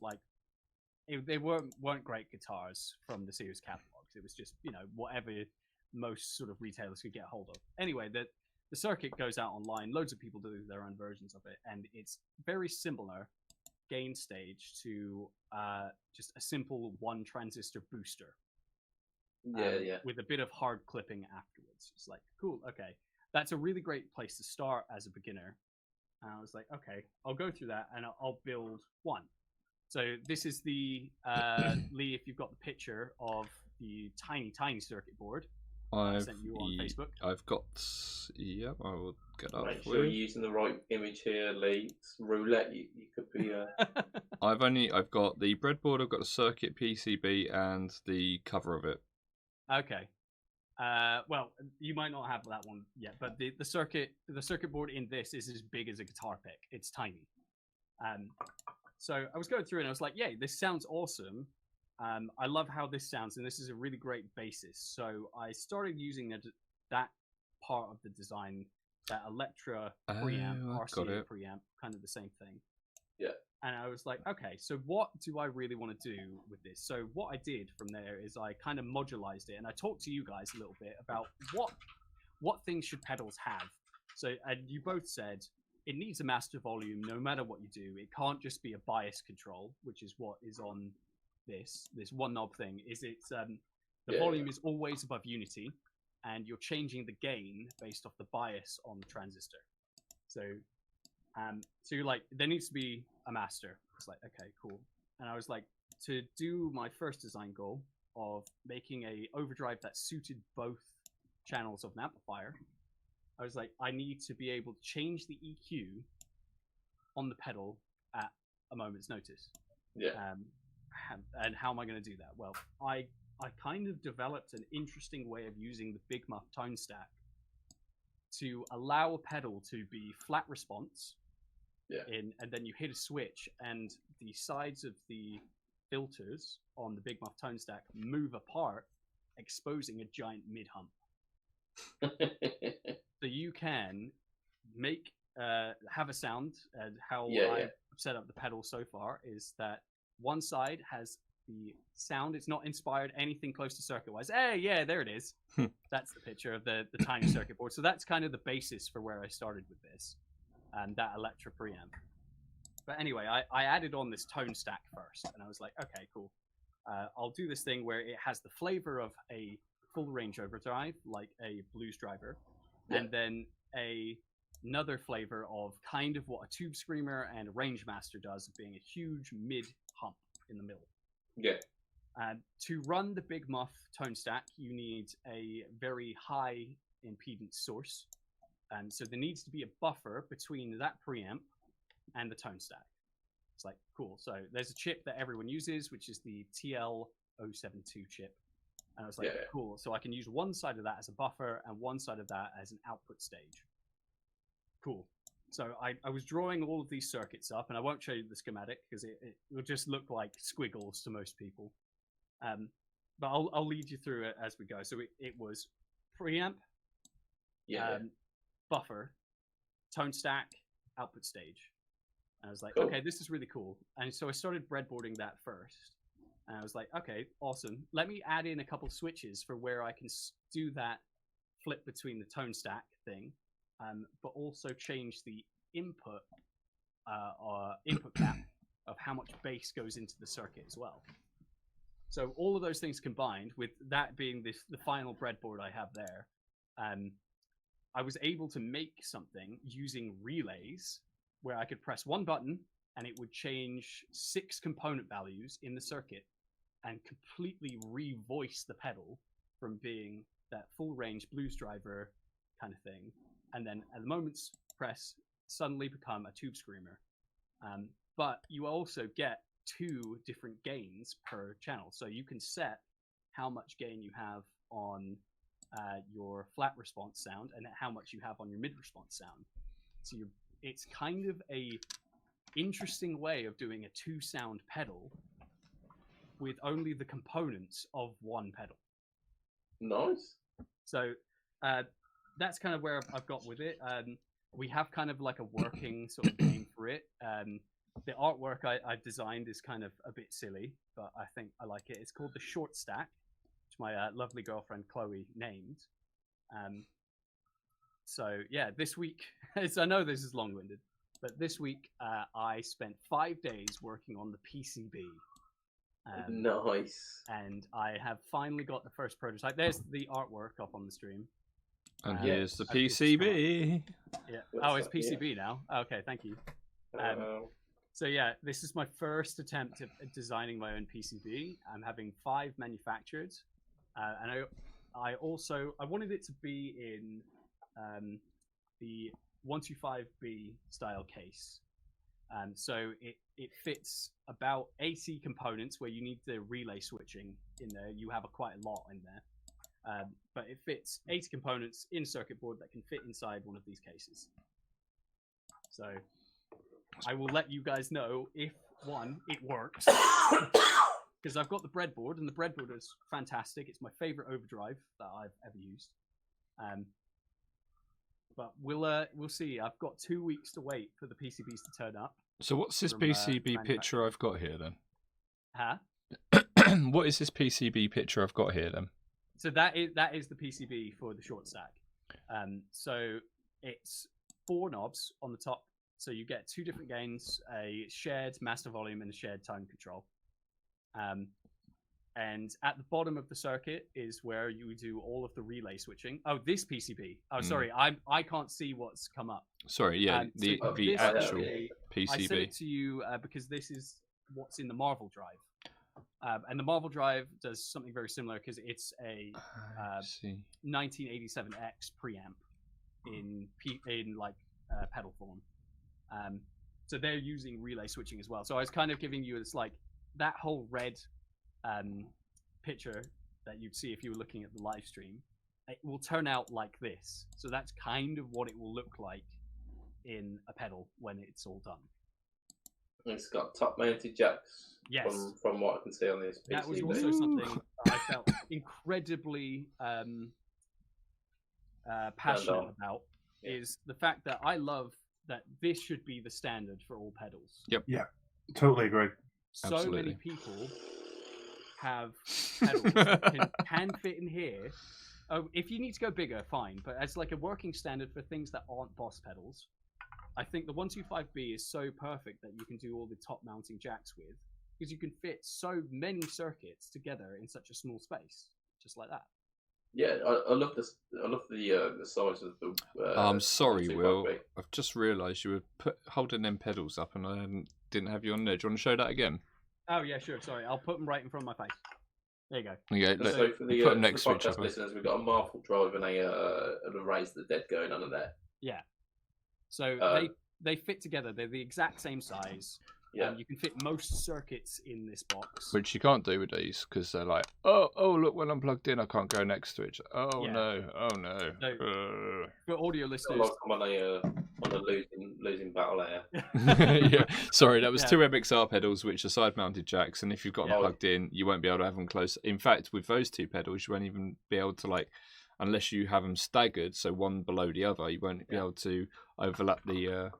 Speaker 2: they weren't great guitars from the Sears catalogs. It was just whatever most sort of retailers could get hold of. Anyway, the circuit goes out online. Loads of people do their own versions of it, and it's very similar gain stage to just a simple 1 transistor booster. With a bit of hard clipping afterwards. It's like, cool, okay, that's a really great place to start as a beginner. And I was like, okay, I'll go through that and I'll build one. So this is the Lee, if you've got the picture of the tiny circuit board I sent you on Facebook.
Speaker 3: I've got, I will get up.
Speaker 1: Make sure you're using the right image here, Lee. It's roulette. You could be.
Speaker 3: I've got the breadboard. I've got the circuit PCB and the cover of it.
Speaker 2: Okay. Well, you might not have that one yet, but the circuit board in this is as big as a guitar pick. It's tiny. So I was going through and I was like, yeah, this sounds awesome. I love how this sounds, and this is a really great basis. So I started using that part of the design, that Electra preamp, RCA preamp, kind of the same thing.
Speaker 1: Yeah.
Speaker 2: And I was like, okay, so what do I really want to do with this? So what I did from there is I kind of modularized it, and I talked to you guys a little bit about what things should pedals have. So, and you both said it needs a master volume no matter what you do. It can't just be a bias control, which is what is on this 1-knob thing. Is it's The volume is always above unity, and you're changing the gain based off the bias on the transistor. So, so you're like, there needs to be a master. It's like, okay, cool. And I was like, to do my first design goal of making a overdrive that suited both channels of an amplifier, I was like, I need to be able to change the EQ on the pedal at a moment's notice.
Speaker 1: Yeah.
Speaker 2: And how am I going to do that? Well, I kind of developed an interesting way of using the Big Muff tone stack to allow a pedal to be flat response.
Speaker 1: Yeah.
Speaker 2: And then you hit a switch, and the sides of the filters on the Big Muff tone stack move apart, exposing a giant mid hump. So you can make have a sound, and how I've set up the pedal so far is that one side has the sound. It's not inspired anything close to circuit wise. Hey, yeah, there it is. That's the picture of the tiny circuit board. So that's kind of the basis for where I started with this, and that Electra preamp. But anyway, I added on this tone stack first, and I was like, okay, cool. I'll do this thing where it has the flavor of a full range overdrive, like a blues driver, and then another flavor of kind of what a tube screamer and a range master does, of being a huge mid hump in the middle.
Speaker 1: Yeah.
Speaker 2: To run the Big Muff tone stack, you need a very high impedance source. So there needs to be a buffer between that preamp and the tone stack. It's like, cool. So there's a chip that everyone uses, which is the TL072 chip. And I was like, cool. So I can use one side of that as a buffer and one side of that as an output stage. Cool. So I was drawing all of these circuits up, and I won't show you the schematic because it will just look like squiggles to most people. But I'll lead you through it as we go. So it was preamp, buffer, tone stack, output stage. And I was like, okay, this is really cool. And so I started breadboarding that first. And I was like, okay, awesome. Let me add in a couple switches for where I can do that flip between the tone stack thing, but also change the input cap of how much bass goes into the circuit as well. So all of those things combined, with that being the final breadboard I have there, I was able to make something using relays where I could press one button and it would change 6 component values in the circuit and completely revoice the pedal from being that full range blues driver kind of thing, and then at the moment's press suddenly become a tube screamer. But you also get 2 different gains per channel, so you can set how much gain you have on your flat response sound and how much you have on your mid response sound. So it's kind of a interesting way of doing a 2 sound pedal with only the components of one pedal.
Speaker 1: Nice.
Speaker 2: So that's kind of where I've got with it. We have kind of like a working sort of game for it. The artwork I've designed is kind of a bit silly, but I think I like it. It's called the Short Stack, which my lovely girlfriend Chloe named. So yeah, this week, I know this is long-winded, but this week I spent 5 days working on the PCB.
Speaker 1: Nice.
Speaker 2: And I have finally got the first prototype. There's the artwork up on the stream.
Speaker 3: And here's the PCB.
Speaker 2: Yeah. Oh, it's PCB now. Okay, thank you. So yeah, this is my first attempt at designing my own PCB. I'm having 5 manufactured, and I wanted it to be in the 125B style case. So it fits about 80 components where you need the relay switching in there. You have quite a lot in there. But it fits 80 components in circuit board that can fit inside one of these cases. So I will let you guys know if, one, it works. Because I've got the breadboard, and the breadboard is fantastic. It's my favorite overdrive that I've ever used. But we'll see. I've got 2 weeks to wait for the PCBs to turn up.
Speaker 3: So what's this PCB picture I've got here then?
Speaker 2: Huh?
Speaker 3: What is this PCB picture I've got here then?
Speaker 2: So that is the PCB for the short stack. So it's 4 knobs on the top. So you get 2 different gains, a shared master volume and a shared tone control. And at the bottom of the circuit is where you do all of the relay switching. Oh, this PCB. Oh, sorry, I can't see what's come up.
Speaker 3: Sorry, yeah, the actual PCB.
Speaker 2: I sent it to you because this is what's in the Marvel drive. And the Marvel drive does something very similar because it's a 1987X preamp in pedal form. So they're using relay switching as well. So I was kind of giving you this like that whole red picture that you'd see if you were looking at the live stream. It will turn out like this. So that's kind of what it will look like in a pedal when it's all done.
Speaker 1: It's got top-mounted jacks.
Speaker 2: Yes.
Speaker 1: From what I can see on this PCB.
Speaker 2: That was also something that I felt incredibly passionate about. Is the fact that I love that this should be the standard for all pedals.
Speaker 3: Yep.
Speaker 4: Yeah, totally agree.
Speaker 2: So
Speaker 3: Absolutely.
Speaker 2: many people have pedals that can fit in here. Oh, if you need to go bigger, fine. But as like a working standard for things that aren't boss pedals, I think the 125B is so perfect that you can do all the top mounting jacks with, because you can fit so many circuits together in such a small space, just like that.
Speaker 1: Yeah, I love this. I love the size of the.
Speaker 3: I'm sorry, Will.
Speaker 1: 125B.
Speaker 3: I've just realised you were holding them pedals up, and I didn't have you on there. Do you want to show that again?
Speaker 2: Oh yeah, sure. Sorry, I'll put them right in front of my face. There you go.
Speaker 3: Yeah,
Speaker 1: So for the,
Speaker 3: put them next to each
Speaker 1: podcast
Speaker 3: other.
Speaker 1: listeners, we've got a Marvel drive and a Raise the Dead going under there.
Speaker 2: Yeah. So they fit together. They're the exact same size.
Speaker 1: Yeah.
Speaker 2: You can fit most circuits in this box.
Speaker 3: Which you can't do with these because they're like, oh, look, when I'm plugged in, I can't go next to it. Oh
Speaker 2: Yeah.
Speaker 3: no.
Speaker 2: For audio listeners,
Speaker 1: Like I'm on a losing battle here.
Speaker 3: Yeah, sorry, that was
Speaker 2: Yeah.
Speaker 3: two MXR pedals, which are side-mounted jacks, and if you've got them
Speaker 1: Yeah.
Speaker 3: plugged in, you won't be able to have them close. In fact, with those two pedals, you won't even be able to unless you have them staggered, so one below the other, you won't be able to overlap the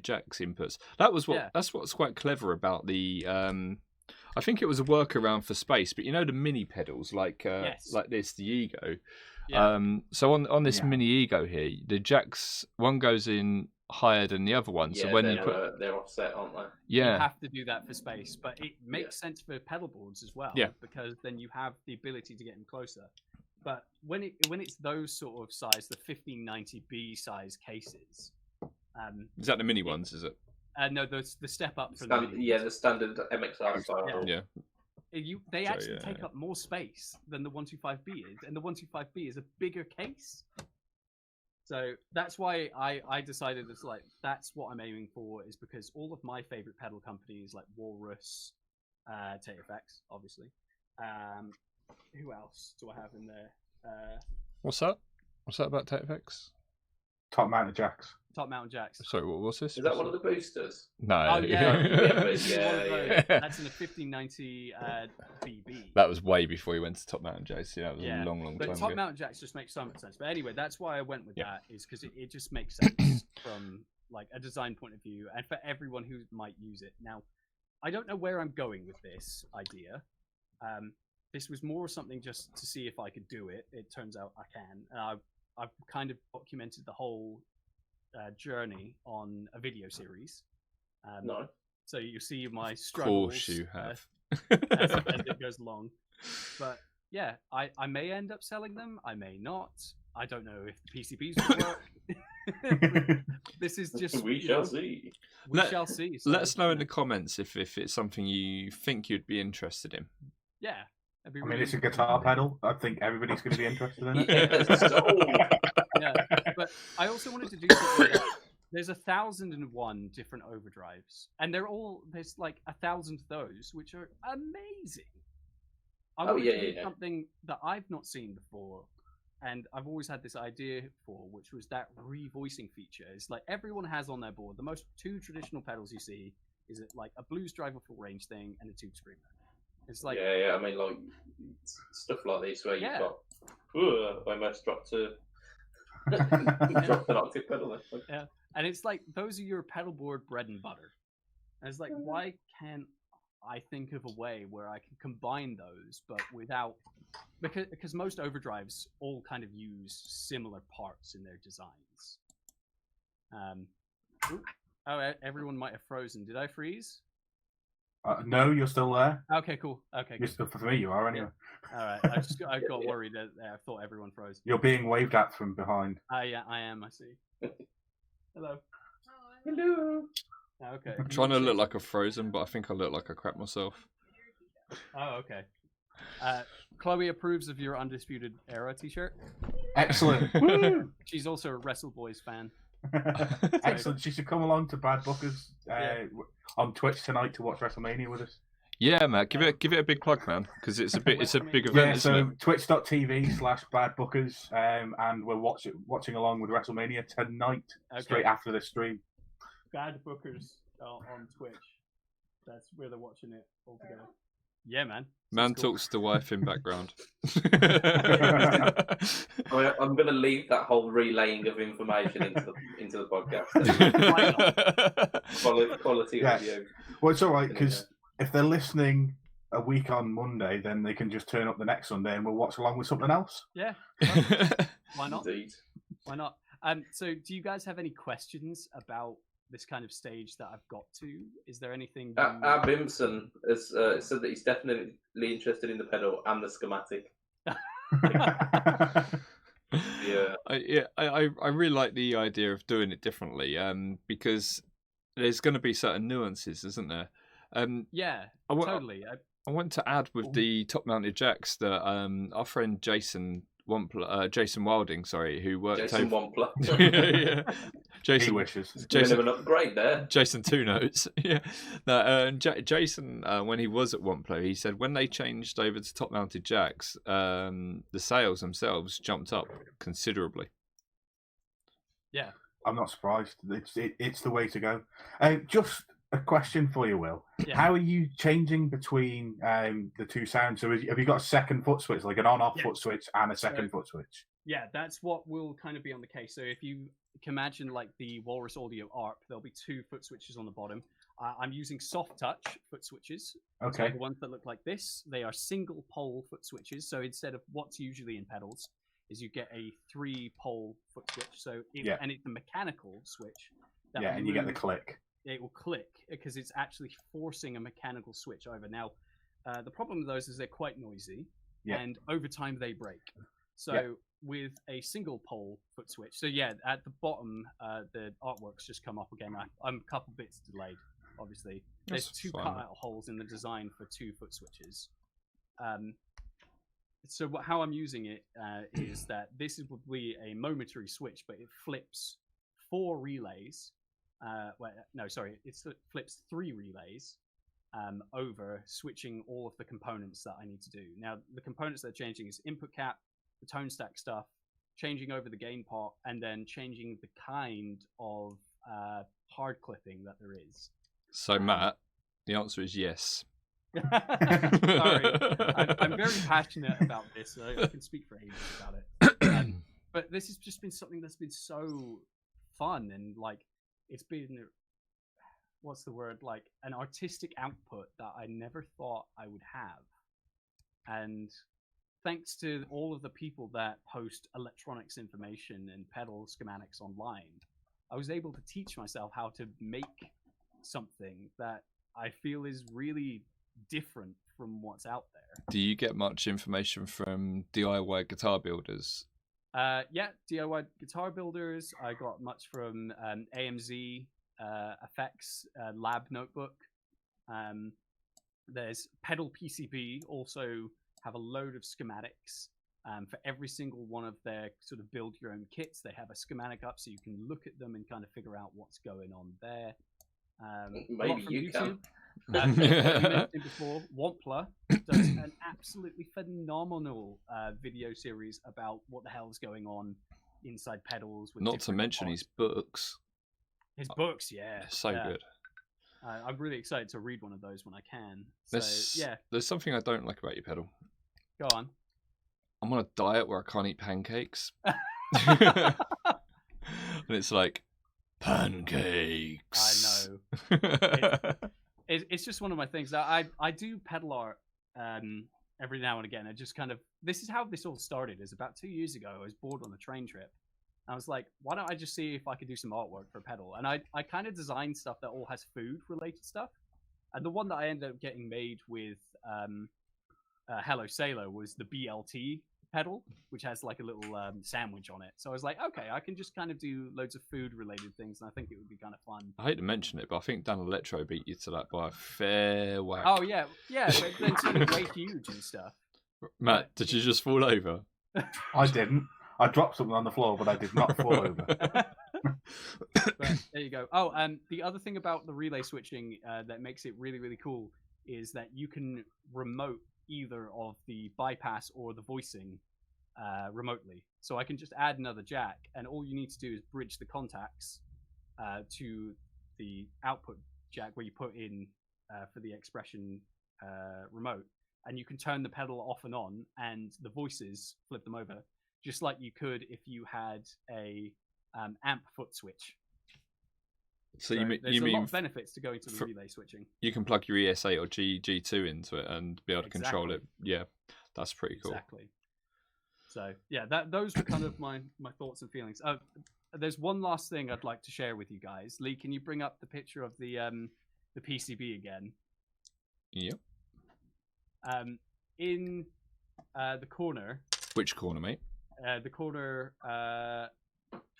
Speaker 3: jacks inputs. That's what's quite clever about the. I think it was a workaround for space, but the mini pedals like this, the Ego.
Speaker 2: Yeah.
Speaker 3: So on this mini Ego here, the jacks one goes in higher than the other one.
Speaker 1: Yeah,
Speaker 3: so when
Speaker 1: they're offset, aren't they?
Speaker 2: You
Speaker 3: yeah,
Speaker 2: have to do that for space, but it makes sense for pedal boards as well.
Speaker 3: Yeah.
Speaker 2: Because then you have the ability to get them closer. But when it's those sort of size, the 1590B size cases.
Speaker 3: is that the mini ones? Is it?
Speaker 2: No, the step up from the mini
Speaker 1: the standard MXR style.
Speaker 3: Yeah.
Speaker 2: They
Speaker 3: So,
Speaker 2: actually
Speaker 3: yeah,
Speaker 2: take up more space than the 125B is, and the 125B is a bigger case. So that's why I decided that's what I'm aiming for, is because all of my favorite pedal companies like Walrus, TFX, obviously. Who else do I have in there?
Speaker 3: What's that? What's that about TFX?
Speaker 4: Top mounted jacks.
Speaker 2: Top Mountain Jacks.
Speaker 3: Sorry, what was this?
Speaker 1: Is that one of the boosters?
Speaker 3: No.
Speaker 2: Oh yeah,
Speaker 1: Yeah.
Speaker 2: That's in the 1590 BB.
Speaker 3: That was way before you went to Top Mountain Jacks. That was
Speaker 2: Yeah,
Speaker 3: a long
Speaker 2: But
Speaker 3: time
Speaker 2: Top
Speaker 3: ago.
Speaker 2: Mountain Jacks just makes so much sense. But anyway, that's why I went with
Speaker 3: Yeah.
Speaker 2: that, is because it just makes sense from like a design point of view, and for everyone who might use it. Now, I don't know where I'm going with this idea. This was more something just to see if I could do it. It turns out I can. I've kind of documented the whole journey on a video series.
Speaker 1: No.
Speaker 2: So you see my
Speaker 3: Of
Speaker 2: struggles.
Speaker 3: course you have.
Speaker 2: As it goes along. But yeah, I may end up selling them. I may not. I don't know if the PCBs will work. This is just
Speaker 1: We shall see.
Speaker 2: We shall see. So,
Speaker 3: Let us know in the comments if it's something you think you'd be interested in.
Speaker 2: Yeah. It'd be
Speaker 4: I mean,
Speaker 2: really
Speaker 4: it's a guitar pedal. I think everybody's going to be interested in it.
Speaker 1: Yes, sold.
Speaker 2: Yeah. But I also wanted to do something like, there's 1,001 different overdrives, and there's like 1,000 of those, which are amazing. I wanted to do something that I've not seen before, and I've always had this idea for, which was that revoicing feature. It's like everyone has on their board, the most two traditional pedals you see is it like a blues driver full range thing and a tube screamer. It's like
Speaker 1: I mean, like stuff like this where you've got. I almost dropped dropped an octave pedal.
Speaker 2: Yeah, and it's like those are your pedal board bread and butter. And it's like, why can't I think of a way where I can combine those, but without because most overdrives all kind of use similar parts in their designs. Everyone might have frozen. Did I freeze?
Speaker 4: No, you're still there.
Speaker 2: Okay, cool. Okay,
Speaker 4: You're still, for me, you are anyway.
Speaker 2: all right. I got worried that I thought everyone froze.
Speaker 4: You're being waved at from behind.
Speaker 2: Yeah, I am. I see. Hello.
Speaker 1: Hello.
Speaker 2: Okay.
Speaker 3: I'm trying to look like a Frozen, but I think I look like I crap myself.
Speaker 2: Oh, okay. Chloe approves of your Undisputed Era t-shirt.
Speaker 4: Excellent.
Speaker 2: She's also a Wrestle Boys fan.
Speaker 4: Excellent. She should come along to Bad Bookers on Twitch tonight to watch WrestleMania with us.
Speaker 3: Yeah, Matt, give it a big plug, man, because it's a big event,
Speaker 4: Yeah,
Speaker 3: isn't
Speaker 4: so
Speaker 3: it?
Speaker 4: twitch.tv/badbookers, and we're watching along with WrestleMania tonight, straight after this stream.
Speaker 2: Bad Bookers on Twitch. That's where they're watching it all together. Yeah, man.
Speaker 3: Man talks to wife in background.
Speaker 1: I'm going to leave that whole relaying of information into the podcast. Quality audio.
Speaker 4: Well, it's all right, because if they're listening a week on Monday, then they can just turn up the next Sunday and we'll watch along with something else.
Speaker 2: Yeah. Why not?
Speaker 1: Indeed.
Speaker 2: Why not? So, do you guys have any questions about this kind of stage that I've got to? Is there anything?
Speaker 1: Bimson has said that he's definitely interested in the pedal and the schematic.
Speaker 3: I really like the idea of doing it differently, because there's going to be certain nuances, isn't there?
Speaker 2: Totally.
Speaker 3: I want to add with the top-mounted jacks that our friend Jason Wilding, who worked
Speaker 1: Jason Wampler.
Speaker 3: yeah. Jason
Speaker 4: wishes.
Speaker 1: Jason an upgrade there.
Speaker 3: Jason Two Notes. Yeah. Jason, when he was at Wampler, he said when they changed over to top-mounted jacks, the sales themselves jumped up considerably.
Speaker 2: Yeah.
Speaker 4: I'm not surprised. It's the way to go. Just a question for you, Will.
Speaker 2: Yeah.
Speaker 4: How are you changing between the two sounds? So have you got a second foot switch, like an on-off foot switch and a second foot switch?
Speaker 2: Yeah, that's what will kind of be on the case. So if you can imagine like the Walrus Audio ARP, there'll be 2 foot switches on the bottom. I'm using soft touch foot switches.
Speaker 4: Okay.
Speaker 2: So the ones that look like this, they are single pole foot switches. So instead of what's usually in pedals, is you get a 3-pole foot switch. So and it's a mechanical switch.
Speaker 4: And you get the click.
Speaker 2: It will click because it's actually forcing a mechanical switch over. Now, the problem with those is they're quite noisy, and over time they break. So with a single pole foot switch, at the bottom, the artwork's just come up again. I'm a couple bits delayed, obviously. There's 2 cutout holes in the design for 2 foot switches. So how I'm using it is that this will be a momentary switch, but it flips 4 relays. It flips 3 relays over, switching all of the components that I need to do. Now, the components that are changing is input cap, the tone stack stuff, changing over the gain pot, and then changing the kind of hard clipping that there is.
Speaker 3: So, Matt, the answer is yes.
Speaker 2: Sorry, I'm very passionate about this. So I can speak for ages about it. But this has just been something that's been so fun and like. It's been, what's the word, like an artistic output that I never thought I would have. And thanks to all of the people that post electronics information and pedal schematics online, I was able to teach myself how to make something that I feel is really different from what's out there.
Speaker 3: Do you get much information from DIY guitar builders?
Speaker 2: DIY guitar builders. I got much from AMZ Effects Lab Notebook. There's Pedal PCB, also have a load of schematics. For every single one of their sort of build your own kits, they have a schematic up so you can look at them and kind of figure out what's going on there.
Speaker 1: Maybe you
Speaker 2: YouTube. As you mentioned before, Wampler does an absolutely phenomenal video series about what the hell is going on inside pedals. With
Speaker 3: Not to mention
Speaker 2: parts.
Speaker 3: his books.
Speaker 2: His books, yeah.
Speaker 3: So good.
Speaker 2: I'm really excited to read one of those when I can.
Speaker 3: There's something I don't like about your pedal.
Speaker 2: Go on.
Speaker 3: I'm on a diet where I can't eat pancakes. And it's like, pancakes.
Speaker 2: I know. It's just one of my things. I do pedal art every now and again. I just kind of, this is how this all started. Is about 2 years ago. I was bored on a train trip. I was like, why don't I just see if I could do some artwork for a pedal? And I kind of designed stuff that all has food related stuff. And the one that I ended up getting made with Hello Sailor was the BLT pedal, which has like a little sandwich on it. So I was like, okay, I can just kind of do loads of food related things, and I think it would be kind of fun.
Speaker 3: I hate to mention it, but I think Dan Electro beat you to that by a fair whack.
Speaker 2: Oh yeah, but then something way huge and stuff.
Speaker 3: Matt, did you just fall over?
Speaker 4: I didn't. I dropped something on the floor, but I did not fall over.
Speaker 2: But there you go. Oh, and the other thing about the relay switching that makes it really, really cool is that you can remote either of the bypass or the voicing remotely. So I can just add another jack, and all you need to do is bridge the contacts to the output jack where you put in for the expression remote, and you can turn the pedal off and on, and the voices flip them over, just like you could if you had a amp foot switch.
Speaker 3: So
Speaker 2: there's a lot of benefits to going to the relay switching.
Speaker 3: You can plug your ES8 or G2 into it and be able to control it. Yeah, that's pretty cool.
Speaker 2: Exactly. So yeah, those were kind of my thoughts and feelings. There's one last thing I'd like to share with you guys. Lee, can you bring up the picture of the PCB again?
Speaker 3: Yep.
Speaker 2: In the corner.
Speaker 3: Which corner, mate?
Speaker 2: The corner.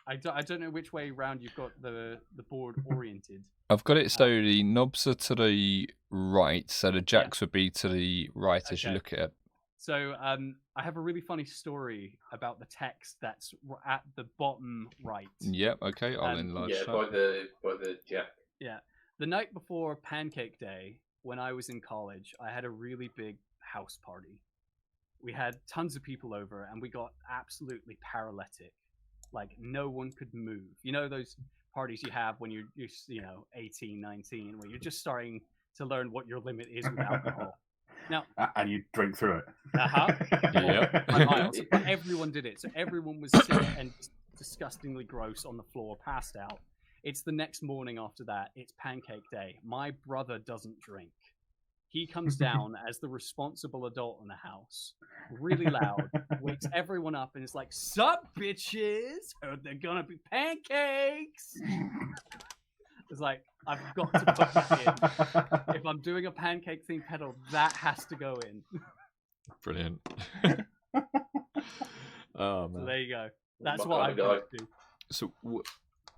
Speaker 2: I don't know which way round you've got the board oriented.
Speaker 3: I've got it so the knobs are to the right, so the jacks would be to the right as you look at it.
Speaker 2: So I have a really funny story about the text that's at the bottom right.
Speaker 3: Yep. Okay. I'll enlarge that.
Speaker 1: By the jack.
Speaker 2: Yeah. The night before Pancake Day, when I was in college, I had a really big house party. We had tons of people over, and we got absolutely paralytic. Like, no one could move. You know those parties you have when you're 18, 19, where you're just starting to learn what your limit is with alcohol. Now,
Speaker 4: and you drink through it.
Speaker 3: Yeah.
Speaker 2: But everyone did it. So everyone was sick and disgustingly gross on the floor, passed out. It's the next morning after that. It's Pancake Day. My brother doesn't drink. He comes down as the responsible adult in the house, really loud, wakes everyone up, and is like, "Sup, bitches? Heard they're gonna be pancakes." It's like, I've got to put that in. If I'm doing a pancake-themed pedal, that has to go in.
Speaker 3: Brilliant. Oh man.
Speaker 2: So there you go. That's what I've got to do.
Speaker 3: So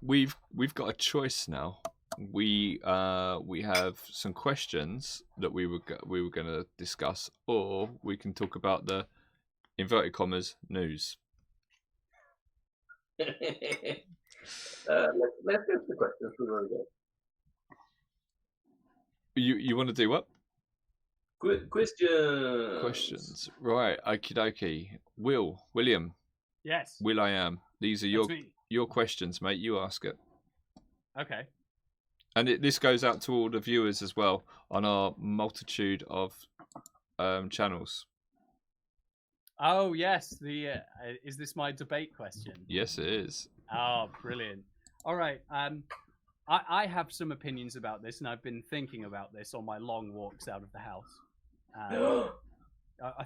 Speaker 3: we've got a choice now. We have some questions that we were going to discuss, or we can talk about the inverted commas news.
Speaker 1: Let's go to the questions.
Speaker 3: You want to do what?
Speaker 1: Questions.
Speaker 3: Right. Okie dokie. William.
Speaker 2: Yes.
Speaker 3: Will I am. These are your questions, mate. You ask it.
Speaker 2: Okay.
Speaker 3: And this goes out to all the viewers as well on our multitude of channels.
Speaker 2: Oh yes, is this my debate question?
Speaker 3: Yes, it is.
Speaker 2: Oh, brilliant! All right, I have some opinions about this, and I've been thinking about this on my long walks out of the house.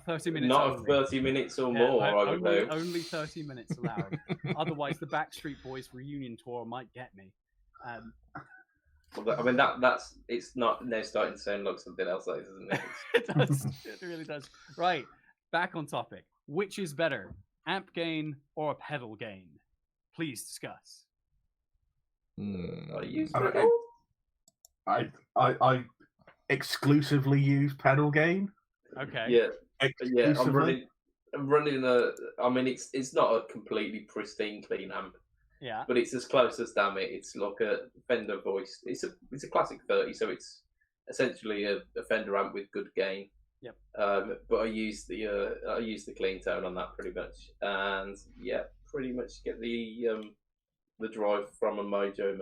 Speaker 2: 30 minutes.
Speaker 1: Not
Speaker 2: only.
Speaker 1: 30 minutes or more.
Speaker 2: Only 30 minutes allowed. Otherwise, the Backstreet Boys reunion tour might get me.
Speaker 1: Well, I mean it's not now starting to sound like something else, like, isn't it?
Speaker 2: It does. It really does. Right. Back on topic. Which is better, amp gain or a pedal gain? Please discuss.
Speaker 4: I exclusively use pedal gain.
Speaker 2: Okay.
Speaker 1: Yeah. I'm running I mean, it's not a completely pristine clean amp.
Speaker 2: Yeah.
Speaker 1: But it's as close as damn it. It's like a Fender voice. It's a classic 30, so it's essentially a Fender amp with good gain.
Speaker 2: Yep.
Speaker 1: But I use the clean tone on that pretty much, and yeah, pretty much get the drive from a Mojo.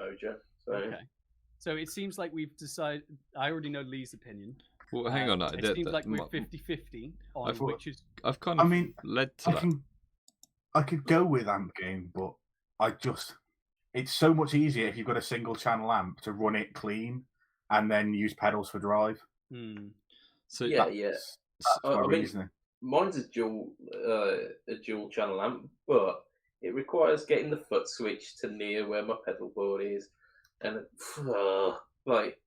Speaker 1: So.
Speaker 2: Okay. So it seems like we've decided. I already know Lee's opinion.
Speaker 3: Well, hang on.
Speaker 2: It seems like we're 50-50 on which is.
Speaker 3: I've kind of led to that.
Speaker 4: I could go with amp gain, but it's so much easier if you've got a single channel amp to run it clean and then use pedals for drive.
Speaker 3: So
Speaker 1: yeah.
Speaker 4: That's
Speaker 1: I
Speaker 4: my
Speaker 1: mean,
Speaker 4: reasoning.
Speaker 1: mine's a dual channel amp, but it requires getting the foot switch to near where my pedal board is, and like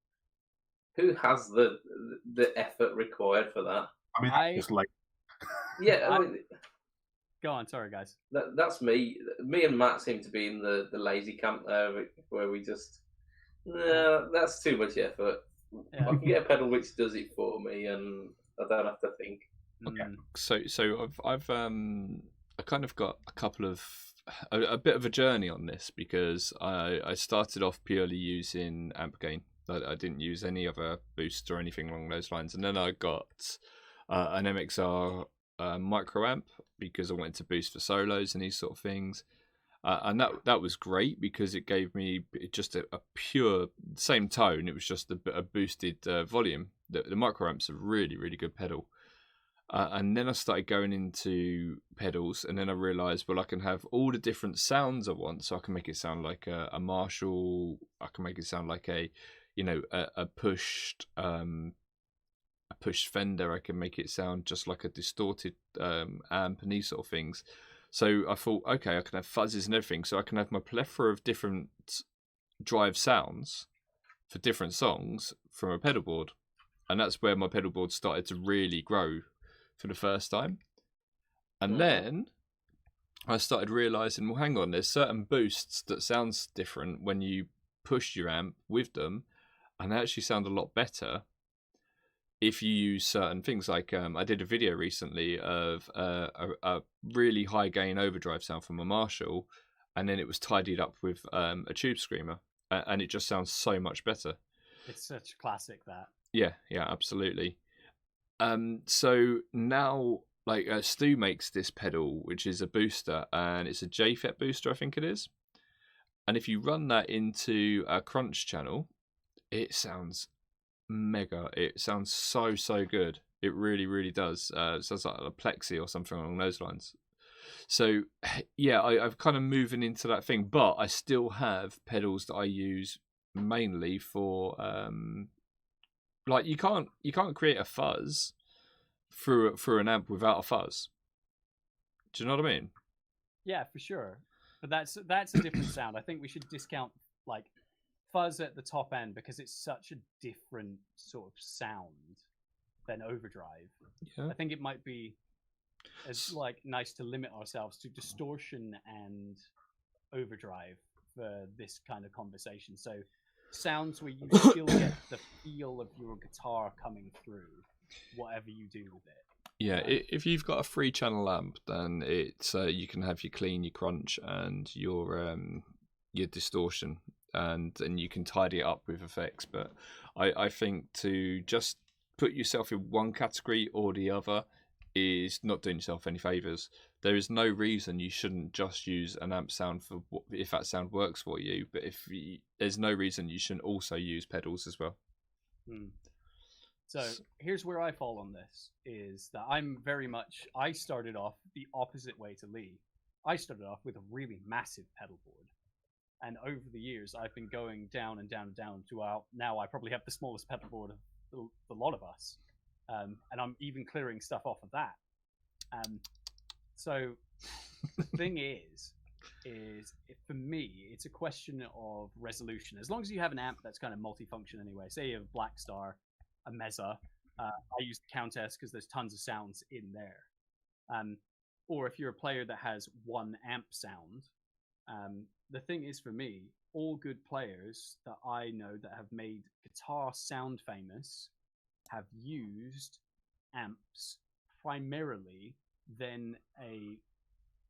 Speaker 1: who has the effort required for that?
Speaker 4: I mean, just like
Speaker 1: yeah.
Speaker 2: Go on, sorry guys.
Speaker 1: That's me. Me and Matt seem to be in the lazy camp there, where we just that's too much effort. Yeah. I can get a pedal which does it for me, and I don't have to think.
Speaker 3: Okay. So I've I kind of got a couple of a bit of a journey on this, because I started off purely using amp gain. I didn't use any other boost or anything along those lines, and then I got an MXR micro amp because I wanted to boost for solos and these sort of things. And that was great because it gave me just a pure same tone. It was just a boosted volume. The micro amp's a really, really good pedal. And then I started going into pedals, and then I realised, well, I can have all the different sounds I want. So I can make it sound like a Marshall. I can make it sound like a pushed Fender. I can make it sound just like a distorted amp and these sort of things. So I thought, okay, I can have fuzzes and everything. So I can have my plethora of different drive sounds for different songs from a pedal board. And that's where my pedal board started to really grow for the first time. And then I started realising, well, hang on, there's certain boosts that sounds different when you push your amp with them, and they actually sound a lot better if you use certain things. Like I did a video recently of a really high gain overdrive sound from a Marshall, and then it was tidied up with a tube screamer, and it just sounds so much better.
Speaker 2: It's such a classic, that.
Speaker 3: Yeah, absolutely. So now, like Stu makes this pedal, which is a booster, and it's a JFET booster, I think it is. And if you run that into a crunch channel, it sounds mega. It sounds so good. It really, really does. It sounds like a plexi or something along those lines. So yeah, I've kind of moving into that thing, but I still have pedals that I use mainly for like you can't create a fuzz through an amp without a fuzz. Do you know what I mean?
Speaker 2: Yeah, for sure. But that's a different sound. I think we should discount like fuzz at the top end because it's such a different sort of sound than overdrive. Yeah. I think it might be like nice to limit ourselves to distortion and overdrive for this kind of conversation. So sounds where you still get the feel of your guitar coming through, whatever you do with it.
Speaker 3: Yeah, if you've got a 3-channel amp, then it's you can have your clean, your crunch, and your distortion, and you can tidy it up with effects. But I think to just put yourself in one category or the other is not doing yourself any favors. There is no reason you shouldn't just use an amp sound for if that sound works for you. But there's no reason you shouldn't also use pedals as well.
Speaker 2: So here's where I fall on this, is that I started off the opposite way to Lee. I started off with a really massive pedal board. And over the years, I've been going down and down and down to now I probably have the smallest pedal board of a lot of us. And I'm even clearing stuff off of that. So the thing is for me, it's a question of resolution. As long as you have an amp that's kind of multifunction anyway, say you have a Blackstar, a Mesa, I use the Countess because there's tons of sounds in there. Or if you're a player that has one amp sound, the thing is for me, all good players that I know that have made guitar sound famous have used amps primarily, then a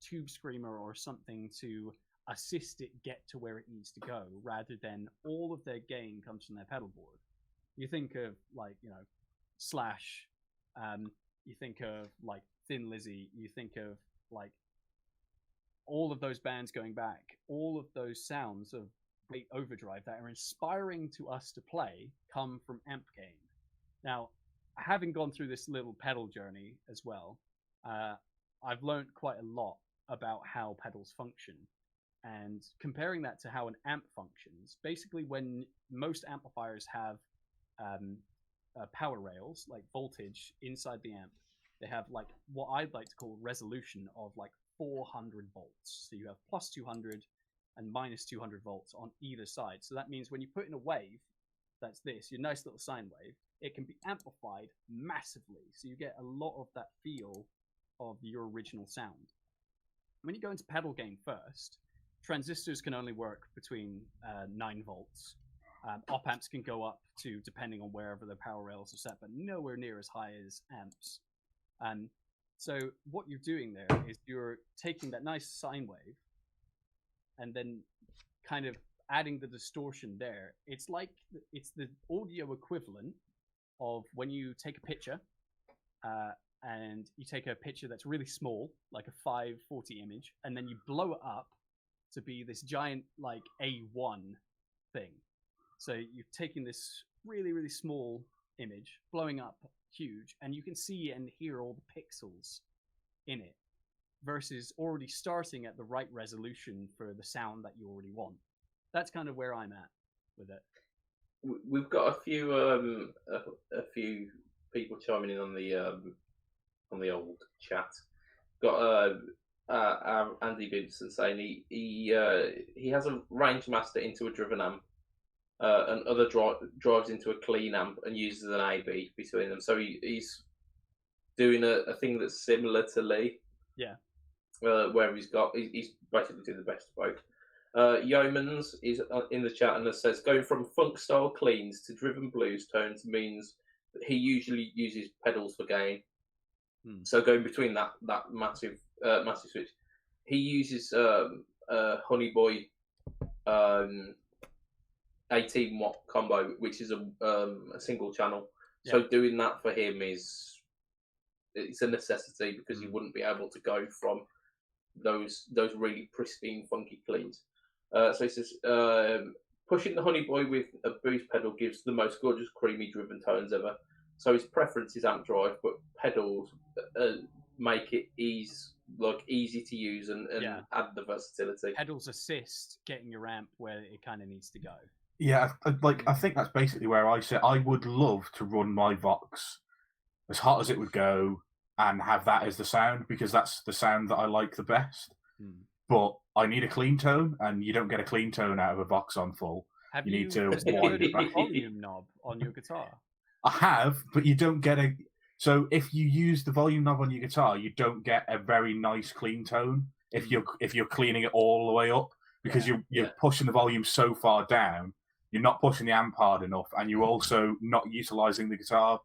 Speaker 2: tube screamer or something to assist it get to where it needs to go, rather than all of their gain comes from their pedal board. You think of like, Slash, you think of like Thin Lizzy, you think of like all of those bands going back, all of those sounds of great overdrive that are inspiring to us to play come from amp gain. Now, having gone through this little pedal journey as well, I've learned quite a lot about how pedals function, and comparing that to how an amp functions. Basically, when most amplifiers have power rails, like voltage inside the amp, they have like what I'd like to call resolution of like 400 volts. So you have plus 200 and minus 200 volts on either side. So that means when you put in a wave, that's this, your nice little sine wave, it can be amplified massively. So you get a lot of that feel of your original sound. When you go into pedal gain first, transistors can only work between 9 volts. Op amps can go up to, depending on wherever the power rails are set, but nowhere near as high as amps. So what you're doing there is you're taking that nice sine wave and then kind of adding the distortion there. It's like it's the audio equivalent of when you take a picture and you take a picture that's really small, like a 540 image, and then you blow it up to be this giant like A1 thing. So you've taken this really, really small image, blowing up huge, and you can see and hear all the pixels in it, versus already starting at the right resolution for the sound that you already want. That's kind of where I'm at with it.
Speaker 1: We've got a few people chiming in on the old chat. Got Andy Vincent saying he has a range master into a driven amp, and other drives into a clean amp and uses an AB between them. So he's doing a thing that's similar to Lee.
Speaker 2: Yeah.
Speaker 1: Where he's basically doing the best of both. Yeomans is in the chat and says going from funk style cleans to driven blues tones means that he usually uses pedals for gain. So going between that massive switch, he uses Honey Boy 18 watt combo, which is a single channel. Yeah. So doing that for him it's a necessity, because he wouldn't be able to go from those really pristine funky cleans. So he says pushing the Honey Boy with a boost pedal gives the most gorgeous creamy driven tones ever. So his preference is amp drive, but pedals make it easy to use and add the versatility.
Speaker 2: Pedals assist getting your amp where it kind of needs to go.
Speaker 4: Yeah, I think that's basically where I say I would love to run my Vox as hot as it would go and have that as the sound, because that's the sound that I like the best. But I need a clean tone, and you don't get a clean tone out of a Vox on full.
Speaker 2: Have
Speaker 4: you need to
Speaker 2: wind it back. Volume knob on your guitar?
Speaker 4: I have, but you don't get a... So if you use the volume knob on your guitar, you don't get a very nice clean tone if you're cleaning it all the way up, because you're pushing the volume so far down, you're not pushing the amp hard enough, and you're also not utilising the guitar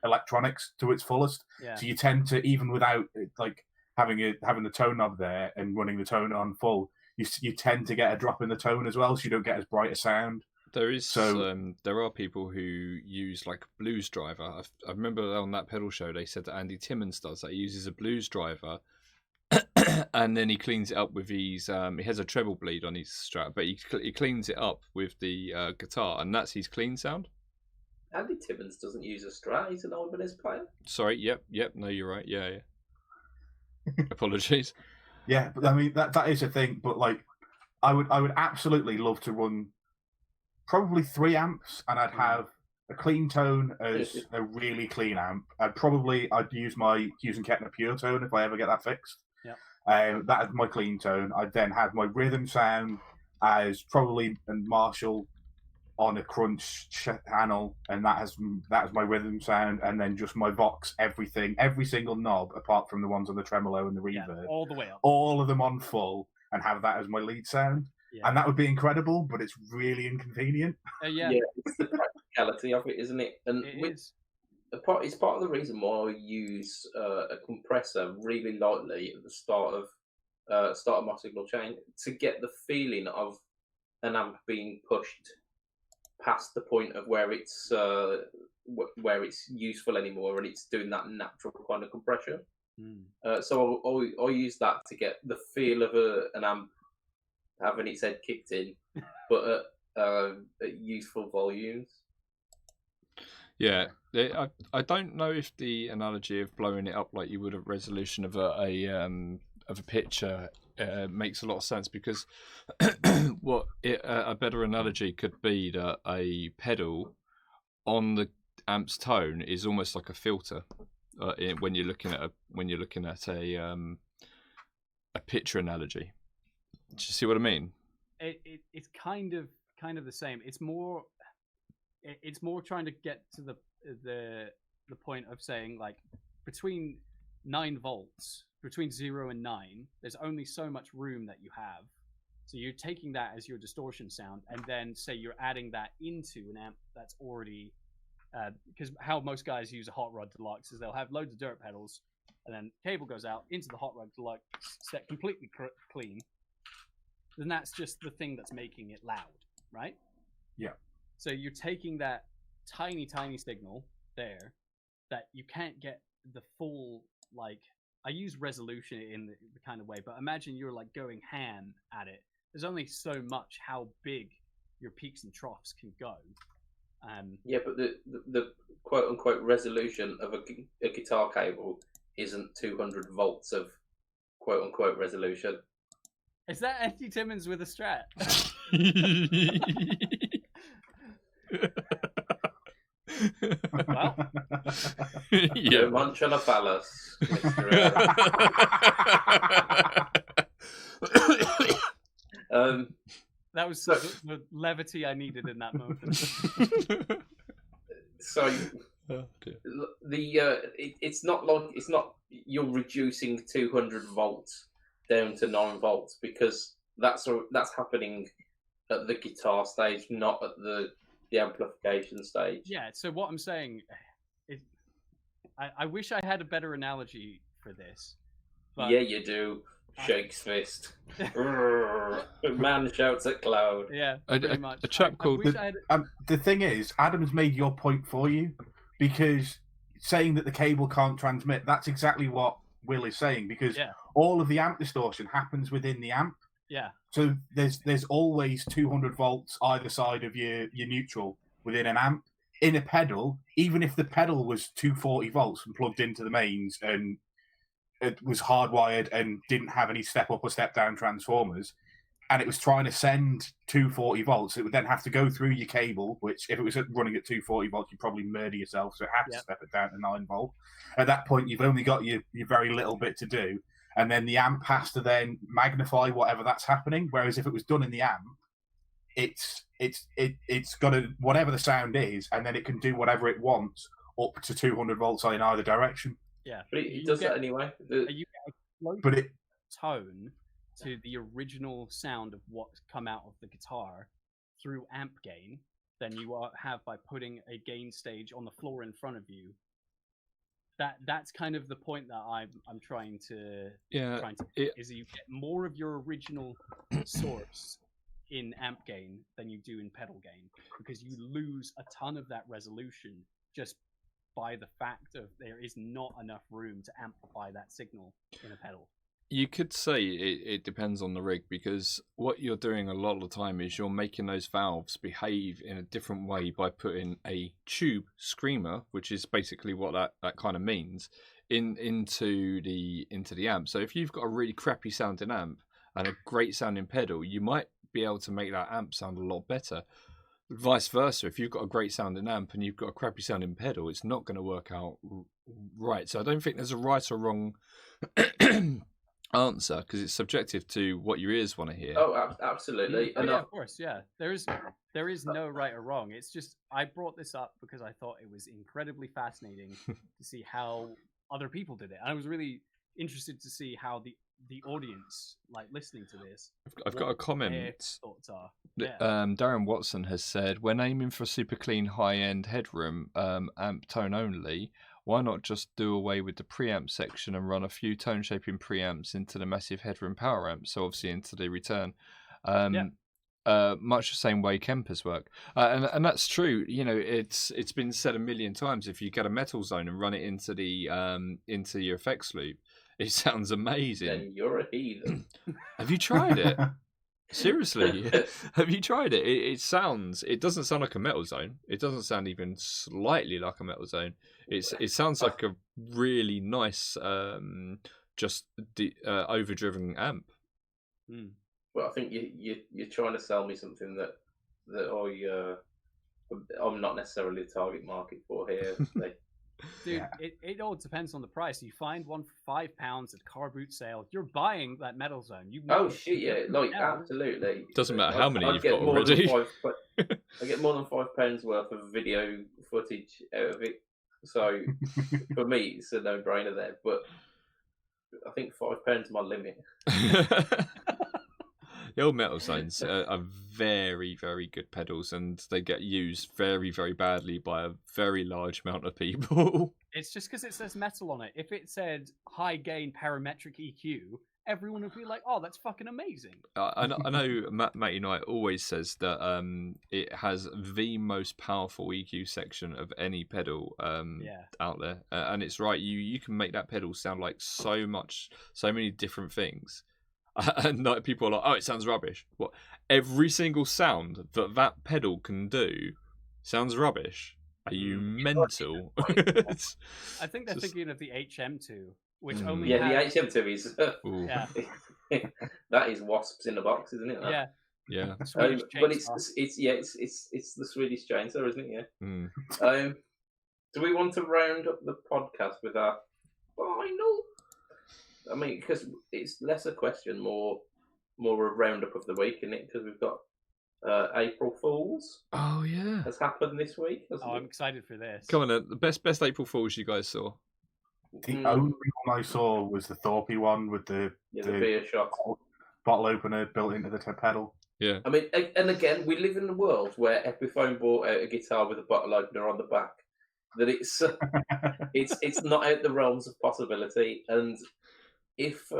Speaker 4: electronics to its fullest. Yeah. So you tend to, even without like having the tone knob there and running the tone on full, you tend to get a drop in the tone as well, so you don't get as bright a sound.
Speaker 3: There are people who use like a blues driver. I remember on that pedal show they said that Andy Timmons does that. He uses a blues driver and then he cleans it up with his he has a treble bleed on his Strat, but he cleans it up with the guitar, and that's his clean sound.
Speaker 1: Andy Timmons doesn't use a Strat. He's an Ibanez player.
Speaker 3: Sorry, yep. No, you're right. Yeah. Apologies.
Speaker 4: Yeah, but I mean that is a thing. But like, I would absolutely love to run probably 3 amps, and I'd have a clean tone as a really clean amp. I'd use my Hughes and Kettner Pure Tone if I ever get that fixed. Yeah. That is my clean tone. I'd then have my rhythm sound as probably a Marshall on a crunch channel, and that is my rhythm sound, and then just my Vox, every single knob apart from the ones on the tremolo and the reverb,
Speaker 2: all the way up,
Speaker 4: all of them on full, and have that as my lead sound. Yeah. And that would be incredible, but it's really inconvenient.
Speaker 1: Yeah, it's the practicality of it, isn't it? And it's part of the reason why I use a compressor really lightly at the start of my signal chain, to get the feeling of an amp being pushed past the point of where it's useful anymore, and it's doing that natural kind of compression. So I use that to get the feel of an amp having its head kicked in, but at useful volumes.
Speaker 3: Yeah, I don't know if the analogy of blowing it up like you would a resolution of a picture makes a lot of sense, because a better analogy could be that a pedal on the amp's tone is almost like a filter when you're looking at a picture analogy. Do you see what I mean?
Speaker 2: It's kind of the same. It's more it's more trying to get to the point of saying like between 9 volts, between 0 and 9, there's only so much room that you have. So you're taking that as your distortion sound, and then say you're adding that into an amp that's already, because how most guys use a Hot Rod Deluxe is they'll have loads of dirt pedals, and then cable goes out into the Hot Rod Deluxe set completely clean. Then that's just the thing that's making it loud, right?
Speaker 4: Yeah.
Speaker 2: So you're taking that tiny signal there that you can't get the full, like, I use resolution in the kind of way, but imagine you're like going ham at it. There's only so much how big your peaks and troughs can go.
Speaker 1: Yeah, but the quote unquote resolution of a guitar cable isn't 200 volts of quote unquote resolution.
Speaker 2: Is that Andy Timmons with a Strat? Well,
Speaker 3: Yeah.
Speaker 1: Munch on a phallus, Mr.
Speaker 2: that was the levity I needed in that moment.
Speaker 1: So it's not you're reducing 200 volts down to 9 volts, because that's happening at the guitar stage, not at the amplification stage.
Speaker 2: Yeah, so what I'm saying is I wish I had a better analogy for this. But
Speaker 1: Yeah, you do. Shakes fist. Man shouts at cloud.
Speaker 2: Yeah, pretty much.
Speaker 3: A chap called...
Speaker 4: The thing is, Adam's made your point for you, because saying that the cable can't transmit, that's exactly what Will is saying, because all of the amp distortion happens within the amp.
Speaker 2: Yeah.
Speaker 4: So there's always 200 volts either side of your neutral within an amp. In a pedal, even if the pedal was 240 volts and plugged into the mains and it was hardwired and didn't have any step up or step down transformers, and it was trying to send 240 volts, it would then have to go through your cable, which if it was running at 240 volts, you'd probably murder yourself. So it had to step it down to 9 volt. At that point, you've only got your very little bit to do. And then the amp has to then magnify whatever that's happening. Whereas if it was done in the amp, it's got to, whatever the sound is, and then it can do whatever it wants up to 200 volts in either direction.
Speaker 2: Yeah,
Speaker 1: but it does that anyway.
Speaker 2: You get a
Speaker 4: but it
Speaker 2: tone to the original sound of what's come out of the guitar through amp gain than you have by putting a gain stage on the floor in front of you. That's kind of the point that I'm trying to is you get more of your original source in amp gain than you do in pedal gain, because you lose a ton of that resolution just by the fact of there is not enough room to amplify that signal in a pedal.
Speaker 3: You could say it depends on the rig, because what you're doing a lot of the time is you're making those valves behave in a different way by putting a tube screamer, which is basically what that kind of means, into the amp. So if you've got a really crappy sounding amp and a great sounding pedal, you might be able to make that amp sound a lot better. Vice versa, if you've got a great sounding amp and you've got a crappy sounding pedal, it's not going to work out right. So I don't think there's a right or wrong answer, because it's subjective to what your ears want to hear.
Speaker 1: Oh, absolutely.
Speaker 2: Oh, yeah, of course, yeah. There is no right or wrong. It's just I brought this up because I thought it was incredibly fascinating to see how other people did it. And I was really interested to see how the audience, like listening to this,
Speaker 3: I've got a comment.
Speaker 2: Thoughts are.
Speaker 3: Darren Watson has said, when aiming for super clean high-end headroom, amp tone only, why not just do away with the preamp section and run a few tone shaping preamps into the massive headroom power amp, so obviously into the return, much the same way Kempers work, and that's true. You know, it's been said a million times. If you get a metal zone and run it into the into your effects loop, it sounds amazing.
Speaker 1: Then you're a heathen.
Speaker 3: Have you tried it? Seriously, have you tried it? It doesn't sound like a metal zone. It doesn't sound even slightly like a metal zone. It sounds like a really nice, overdriven amp.
Speaker 1: Well, I think you're trying to sell me something that I'm not necessarily the target market for here.
Speaker 2: Dude, it all depends on the price. You find one for £5 at car boot sale, you're buying that metal zone.
Speaker 1: Oh shit, yeah, like absolutely.
Speaker 3: Doesn't matter how many you've got already.
Speaker 1: I get more than £5 worth of video footage out of it. So for me, it's a no-brainer there. But I think £5 is my limit.
Speaker 3: The old metal zones are very, very good pedals, and they get used very, very badly by a very large amount of people.
Speaker 2: It's just because it says metal on it. If it said high gain parametric EQ, everyone would be like, "Oh, that's fucking amazing."
Speaker 3: I know Matty Knight always says that it has the most powerful EQ section of any pedal out there, and it's right. You can make that pedal sound like so many different things. And like, people are like, "Oh, it sounds rubbish." What? Every single sound that pedal can do sounds rubbish. Are you mental?
Speaker 2: I think they're thinking of the HM2, which only
Speaker 1: the HM2 is that is wasps in a box, isn't it? That?
Speaker 3: Yeah.
Speaker 1: But it's the Swedish chainsaw, isn't it? Yeah. Do we want to round up the podcast with our final? I mean, because it's less a question, more a roundup of the week, isn't it? Because we've got April Fools.
Speaker 3: Oh yeah,
Speaker 1: has happened this week.
Speaker 2: I'm excited for this.
Speaker 3: Come on, the best April Fools you guys saw.
Speaker 4: The only one I saw was the Thorpey one with the
Speaker 1: beer shot
Speaker 4: bottle opener built into the pedal.
Speaker 3: Yeah.
Speaker 1: I mean, and again, we live in a world where Epiphone bought out a guitar with a bottle opener on the back. That it's not out the realms of possibility. And if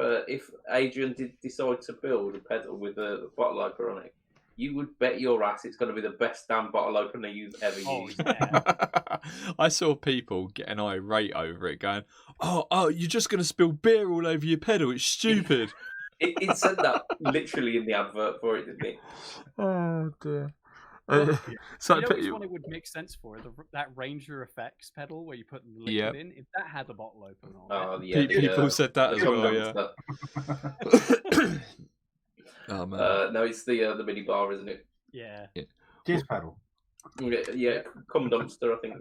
Speaker 1: Adrian did decide to build a pedal with a bottle opener on it, you would bet your ass it's going to be the best damn bottle opener you've ever used.
Speaker 2: Yeah.
Speaker 3: I saw people getting irate over it, going, "Oh, you're just going to spill beer all over your pedal. It's stupid."
Speaker 1: It said that literally in the advert for it, didn't it?
Speaker 3: Oh dear.
Speaker 2: So you know which one it would make sense for? That Ranger Effects pedal where you put the liquid in? If that had a bottle opener on it.
Speaker 3: People said that as well, yeah. Oh man.
Speaker 1: No, it's the mini bar, isn't it?
Speaker 2: Yeah.
Speaker 4: Jizz pedal.
Speaker 1: Yeah, cum dumpster, I think.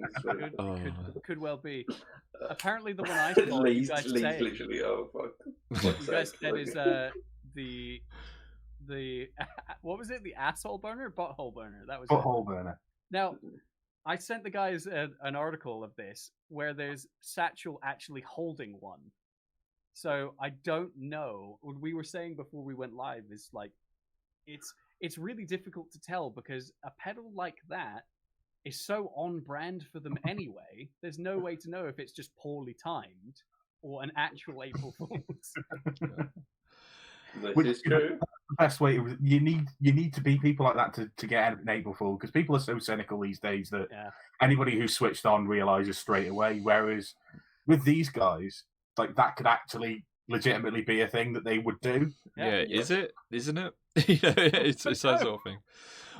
Speaker 2: Could well be. Apparently, the one I saw, you guys said,
Speaker 1: literally. Oh fuck!
Speaker 2: You guys said is the what was it? The asshole burner, butthole burner. That was
Speaker 4: butthole burner.
Speaker 2: Now, I sent the guys an article of this where there's Satchel actually holding one. So I don't know. What we were saying before we went live is like, it's really difficult to tell because a pedal like that is so on brand for them anyway. There's no way to know if it's just poorly timed or an actual April Fool's.
Speaker 1: Which is true.
Speaker 4: The best way you need to be people like that to get an April Fool, because people are so cynical these days that anybody who's switched on realizes straight away. Whereas with these guys, like, that could actually legitimately be a thing that they would do.
Speaker 3: Yeah. Is it? Isn't it? It's that sort of thing.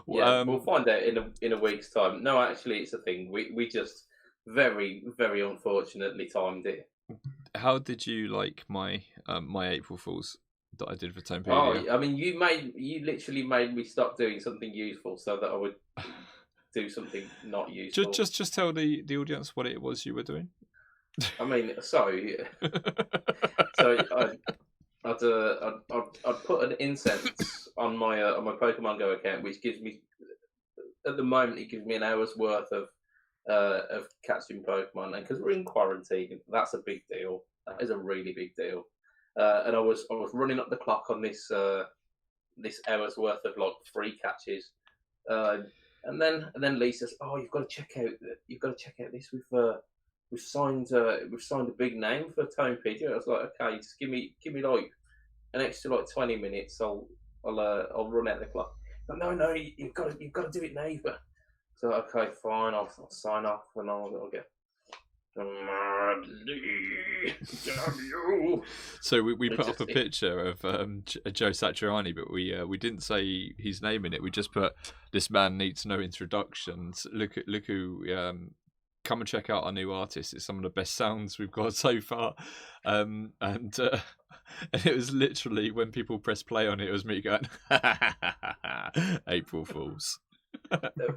Speaker 1: We'll find out in a week's time. No, actually, it's a thing. We just very, very unfortunately timed it.
Speaker 3: How did you like my my April Fools that I did for Tonepedia?
Speaker 1: Oh, I mean, you literally made me stop doing something useful so that I would do something not useful.
Speaker 3: Just tell the audience what it was you were doing.
Speaker 1: I mean, so I'd put an incense on my Pokemon Go account, which gives me, at the moment, it gives me an hour's worth of catching Pokemon, and because we're in quarantine, that's a big deal. That is a really big deal. And I was running up the clock on this hour's worth of like free catches, and then Lee says, "Oh, you've got to check out this. We've signed a big name for Tonepedia." I was like, "Okay, just give me like an extra like 20 minutes. I'll run out the clock." But no, you've got to do it now. So okay, fine. I'll sign off and I'll get.
Speaker 3: So we put up a picture of Joe Satriani, but we didn't say his name in it. We just put, "This man needs no introductions. Look who come and check out our new artist. It's some of the best sounds we've got so far." And it was literally, when people press play on it, it was me going, "April Fools."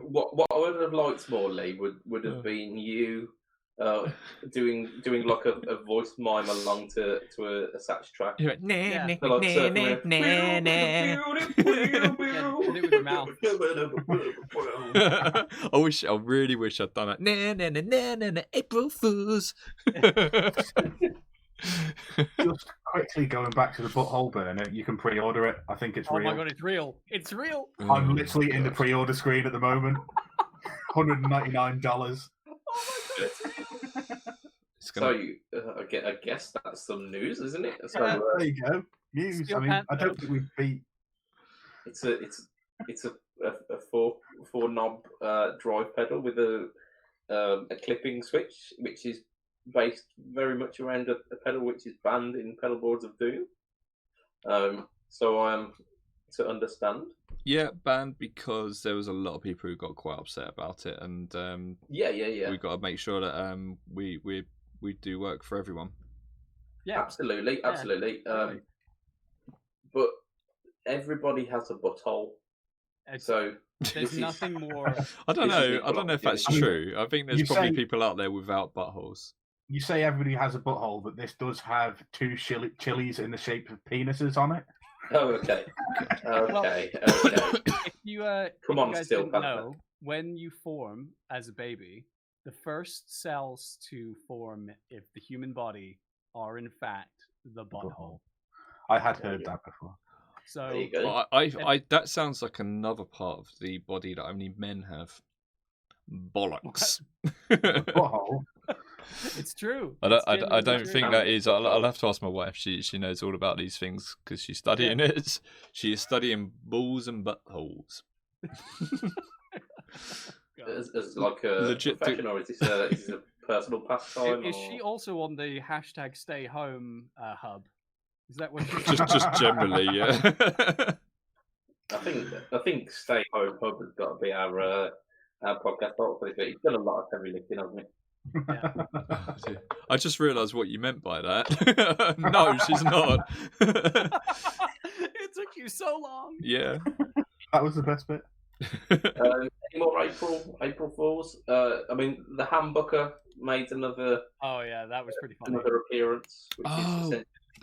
Speaker 1: What I would have liked more, Lee, would have been you doing like a voice mime along to a Satch track.
Speaker 3: You went, nah,
Speaker 2: Yeah.
Speaker 3: nah,
Speaker 1: They're like
Speaker 3: nah,
Speaker 1: surfing
Speaker 3: nah,
Speaker 1: around.
Speaker 2: Yeah, did it with your mouth.
Speaker 3: I really wish I'd done it. Nah, nah, nah, nah, nah, nah, April Fools.
Speaker 4: Just quickly going back to the butthole burner, you can pre-order it. I think it's
Speaker 2: Oh
Speaker 4: real.
Speaker 2: my god, it's real! It's real!
Speaker 4: I'm literally in the pre-order screen at the moment. $199.
Speaker 3: It's gonna...
Speaker 1: So I guess that's some news, isn't it? So
Speaker 2: Yeah.
Speaker 4: There you go. News.
Speaker 2: Steel
Speaker 4: I mean, I
Speaker 2: Panther.
Speaker 4: don't think we've beat.
Speaker 1: it's a four knob drive pedal with a clipping switch, which is based very much around a pedal which is banned in Pedalboards of Doom. So I'm to understand.
Speaker 3: Yeah, banned because there was a lot of people who got quite upset about it, and
Speaker 1: Yeah.
Speaker 3: we've got to make sure that we do work for everyone.
Speaker 2: Yeah,
Speaker 1: Absolutely.
Speaker 2: Right.
Speaker 1: But everybody has a butthole, so
Speaker 2: There's nothing more.
Speaker 3: I don't
Speaker 1: This is
Speaker 3: know. I don't know if that's
Speaker 4: I mean,
Speaker 3: true. I think there's
Speaker 4: you
Speaker 3: probably
Speaker 4: say-
Speaker 3: people out there without buttholes.
Speaker 4: You say everybody has a butthole, but this does have two chilies in the shape of penises on it.
Speaker 1: Oh, okay. Okay.
Speaker 2: If you
Speaker 1: Come
Speaker 2: if
Speaker 1: on,
Speaker 2: you guys
Speaker 1: Steel
Speaker 2: didn't
Speaker 1: Panther.
Speaker 2: know, when you form as a baby, the first cells to form if the human body are in fact the butthole.
Speaker 4: I had heard that before.
Speaker 2: So
Speaker 1: There you go.
Speaker 3: Well, I that sounds like another part of the body that only men have. Bollocks.
Speaker 4: Butthole.
Speaker 2: it's true.
Speaker 3: I don't.
Speaker 2: It's
Speaker 3: I
Speaker 2: genuinely
Speaker 3: don't
Speaker 2: true.
Speaker 3: think that is. I'll have to ask my wife. She knows all about these things because she's studying it. She is studying balls and buttholes.
Speaker 1: As like a
Speaker 3: Legit
Speaker 1: profession, or is this a personal pastime?
Speaker 2: Is
Speaker 1: or...
Speaker 2: she also on the hashtag Stay Home hub? Is that what?
Speaker 3: just generally, yeah.
Speaker 1: I think Stay Home Hub has got to be our podcast title for this week. He's done a lot of heavy lifting, hasn't he?
Speaker 3: I just realised what you meant by that. No, she's not.
Speaker 2: It took you so long.
Speaker 3: Yeah.
Speaker 4: That was the best bit.
Speaker 1: Any more April Fools? I mean, the Hambucker made another
Speaker 2: Oh yeah, that was pretty funny.
Speaker 1: appearance, which is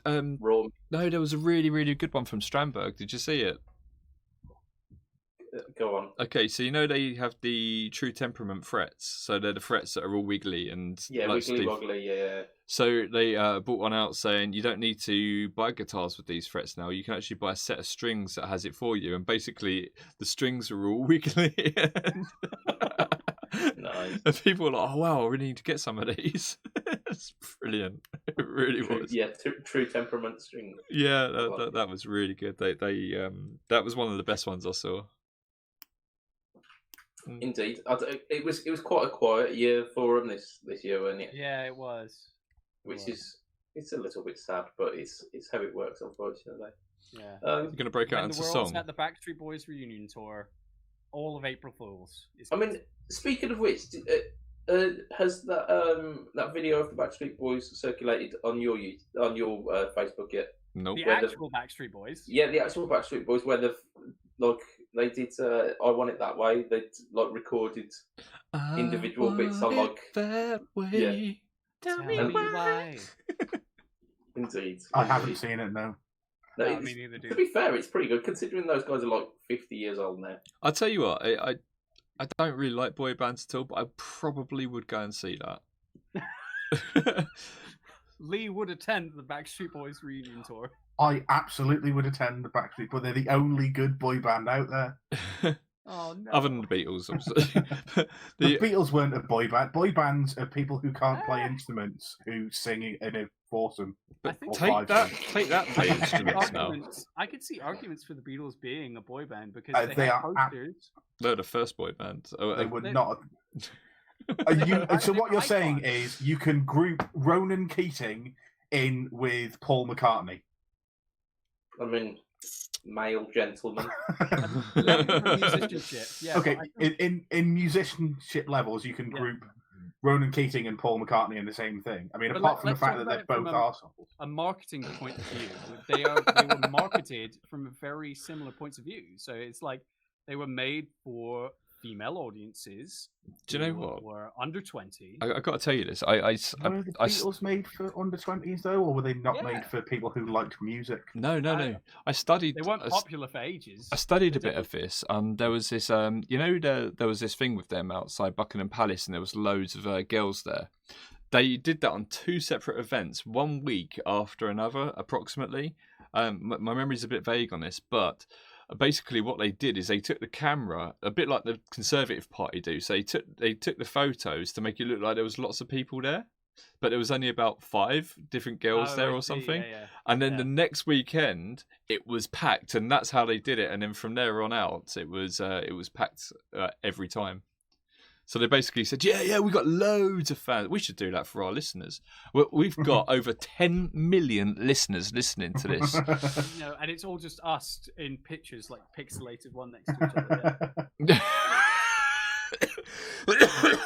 Speaker 1: essentially raw.
Speaker 3: No, there was a really, really good one from Strandberg. Did you see it?
Speaker 1: Go on.
Speaker 3: Okay, so you know they have the True Temperament frets. So they're the frets that are all wiggly and
Speaker 1: Yeah,
Speaker 3: like
Speaker 1: wiggly
Speaker 3: Steve.
Speaker 1: woggly, yeah.
Speaker 3: So they brought one out saying you don't need to buy guitars with these frets now. You can actually buy a set of strings that has it for you. And basically, the strings are all wiggly.
Speaker 1: Nice.
Speaker 3: And people were like, "Oh wow, I really need to get some of these." It's brilliant. It really was.
Speaker 1: Yeah, True Temperament string.
Speaker 3: Yeah, that was really good. They that was one of the best ones I saw.
Speaker 1: Indeed, it was quite a quiet year for them this year, wasn't it?
Speaker 2: Yeah, it was.
Speaker 1: Which is it's a little bit sad, but it's how it works, unfortunately.
Speaker 2: Yeah.
Speaker 3: You're gonna break out
Speaker 2: When
Speaker 3: into
Speaker 2: the world's
Speaker 3: song.
Speaker 2: at the Backstreet Boys reunion tour, all of April Fools.
Speaker 1: I mean, speaking of which, has that video of the Backstreet Boys circulated on your Facebook yet?
Speaker 3: Nope.
Speaker 2: the
Speaker 1: where the-
Speaker 2: actual Backstreet Boys.
Speaker 1: Yeah, the actual Backstreet Boys, where they did I Want It That Way. They recorded individual bits on
Speaker 3: that way.
Speaker 1: Yeah.
Speaker 2: Tell me why.
Speaker 1: Indeed.
Speaker 4: I haven't seen it, no.
Speaker 1: No,
Speaker 2: No,
Speaker 1: it's-
Speaker 2: me neither,
Speaker 1: to
Speaker 2: dude.
Speaker 1: be fair, it's pretty good considering those guys are like 50 years old now.
Speaker 3: I'll tell you what, I don't really like boy bands at all, but I probably would go and see that.
Speaker 2: Lee would attend the Backstreet Boys reunion tour.
Speaker 4: I absolutely would attend the Backstreet, but they're the only good boy band out there.
Speaker 2: Oh no.
Speaker 3: Other than the Beatles, obviously.
Speaker 4: The Beatles weren't a boy band. Boy bands are people who can't play instruments who sing in a foursome.
Speaker 2: I think
Speaker 3: take that play instruments now.
Speaker 2: I could see arguments for the Beatles being a boy band because
Speaker 4: They
Speaker 2: they have
Speaker 4: are
Speaker 2: posters.
Speaker 3: They're the first boy band.
Speaker 4: They were
Speaker 2: they-
Speaker 4: not. So what you're saying is you can group Ronan Keating in with Paul McCartney.
Speaker 1: I mean, male gentleman.
Speaker 2: Musicianship. Yeah,
Speaker 4: Okay,
Speaker 2: but
Speaker 4: in musicianship levels, you can
Speaker 2: Yeah.
Speaker 4: group Ronan Keating and Paul McCartney in the same thing. I mean,
Speaker 2: But
Speaker 4: apart from the
Speaker 2: let's
Speaker 4: fact
Speaker 2: talk
Speaker 4: that
Speaker 2: about
Speaker 4: they're
Speaker 2: it from
Speaker 4: both arseholes.
Speaker 2: a marketing point of view, they were marketed from very similar points of view. So it's like they were made for female audiences.
Speaker 3: Do you know what?
Speaker 2: Were under 20.
Speaker 3: I got to tell you this.
Speaker 4: Were the Beatles made for under 20s though, or were they not made for people who liked music?
Speaker 3: No. I studied.
Speaker 2: They weren't popular for ages.
Speaker 3: I studied a bit of this, and there was this. There was this thing with them outside Buckingham Palace, and there was loads of girls there. They did that on 2 separate events, 1 week after another, approximately. My memory's a bit vague on this, but basically what they did is they took the camera, a bit like the Conservative Party do. So they took the photos to make it look like there was lots of people there, but there was only about 5 different girls there or something.
Speaker 2: Yeah.
Speaker 3: And then the next weekend it was packed, and that's how they did it. And then from there on out, it was packed every time. So they basically said, yeah, we got loads of fans. We should do that for our listeners. We've got over 10 million listeners listening to this.
Speaker 2: And it's all just us in pictures, like pixelated one next to each other.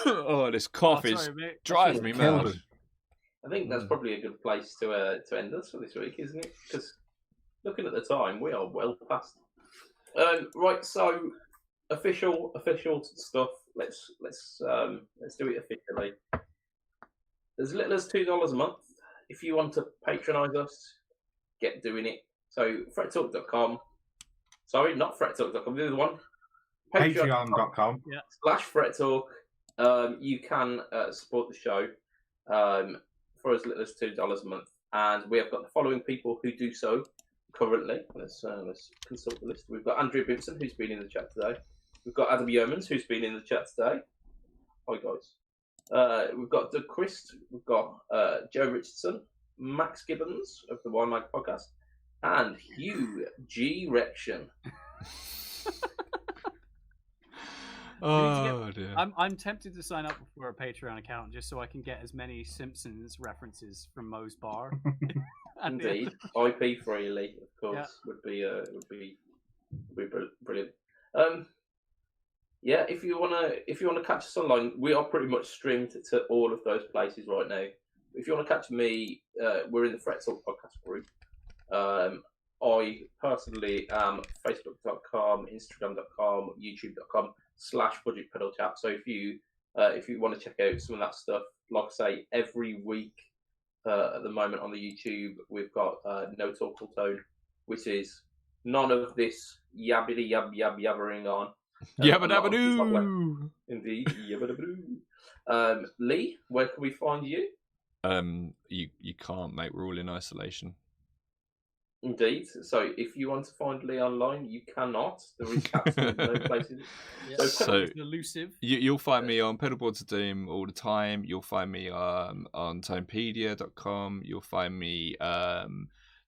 Speaker 3: Oh, this cough drives me mad.
Speaker 1: I think that's probably a good place to end us for this week, isn't it? Because looking at the time, we are well past. Right, so official stuff. Let's do it officially. As little as $2 a month. If you want to patronise us, get doing it. So frettalk.com. Sorry, not frettalk.com. The other one.
Speaker 4: Patreon.com.
Speaker 1: /frettalk. You can support the show for as little as $2 a month, and we have got the following people who do so currently. Let's consult the list. We've got Andrew Bimson, who's been in the chat today. We've got Adam Yeomans, who's been in the chat today. Hi, guys. We've got Doug Christ. We've got Joe Richardson, Max Gibbons of the Wine Mag podcast, and Hugh G. Rection.
Speaker 3: Oh dear.
Speaker 2: I'm tempted to sign up for a Patreon account just so I can get as many Simpsons references from Moe's bar.
Speaker 1: Indeed, IP freely, of course, would be brilliant. Yeah, if you wanna catch us online, we are pretty much streamed to all of those places right now. If you want to catch me, we're in the Fret Talk podcast group. I personally am facebook.com, instagram.com, youtube.com/budget pedal chat. So if you want to check out some of that stuff, like I say, every week at the moment on the YouTube, we've got No Talk Tone, which is none of this yabbity yabbering on.
Speaker 3: Yabba dabba doo.
Speaker 1: Indeed, yabba dabba doo. Lee, where can we find you?
Speaker 3: You can't, mate. We're all in isolation.
Speaker 1: Indeed. So if you want to find Lee online, you cannot. There is absolutely no places.
Speaker 2: So elusive.
Speaker 3: You'll find me on Pedalboards of Doom all the time. You'll find me on Tonepedia.com. You'll find me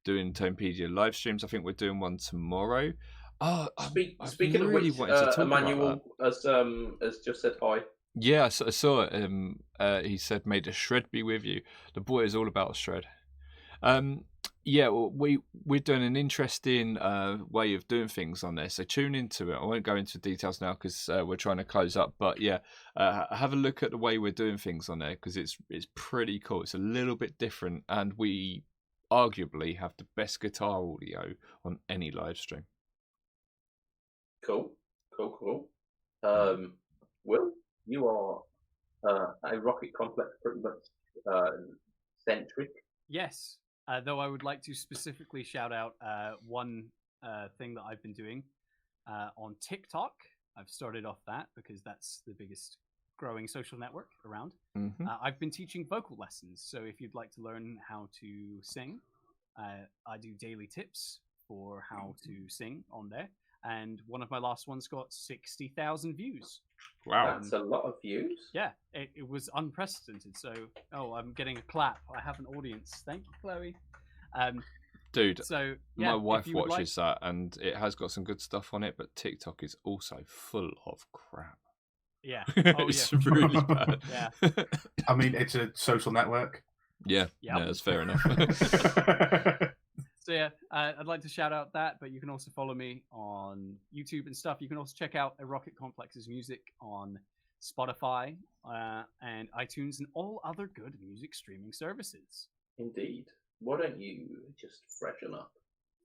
Speaker 3: doing Tonepedia live streams. I think we're doing one tomorrow.
Speaker 1: Speaking of which, Emmanuel has just said hi.
Speaker 3: Yeah, I saw it. He said, "May the shred be with you." The boy is all about shred. Yeah, well, we're doing an interesting way of doing things on there, so tune into it. I won't go into details now because we're trying to close up, but yeah, have a look at the way we're doing things on there because it's pretty cool. It's a little bit different, and we arguably have the best guitar audio on any live stream.
Speaker 1: Cool. Will, you are a Rocket Complex pretty much centric.
Speaker 2: Yes. Though I would like to specifically shout out one thing that I've been doing on TikTok. I've started off that because that's the biggest growing social network around.
Speaker 3: Mm-hmm.
Speaker 2: I've been teaching vocal lessons. So if you'd like to learn how to sing, I do daily tips for how to sing on there. And one of my last ones got 60,000 views.
Speaker 3: Wow.
Speaker 1: That's a lot of views.
Speaker 2: Yeah, it was unprecedented. So, I'm getting a clap. I have an audience. Thank you, Chloe.
Speaker 3: Dude,
Speaker 2: so, yeah,
Speaker 3: my wife watches that, and it has got some good stuff on it, but TikTok is also full of crap.
Speaker 2: Yeah.
Speaker 3: It's really bad.
Speaker 2: Yeah.
Speaker 4: I mean, it's a social network.
Speaker 3: Yeah, that's fair enough.
Speaker 2: So yeah, I'd like to shout out that, but you can also follow me on YouTube and stuff. You can also check out Rocket Complex's music on Spotify and iTunes and all other good music streaming services.
Speaker 1: Indeed. Why don't you just freshen up?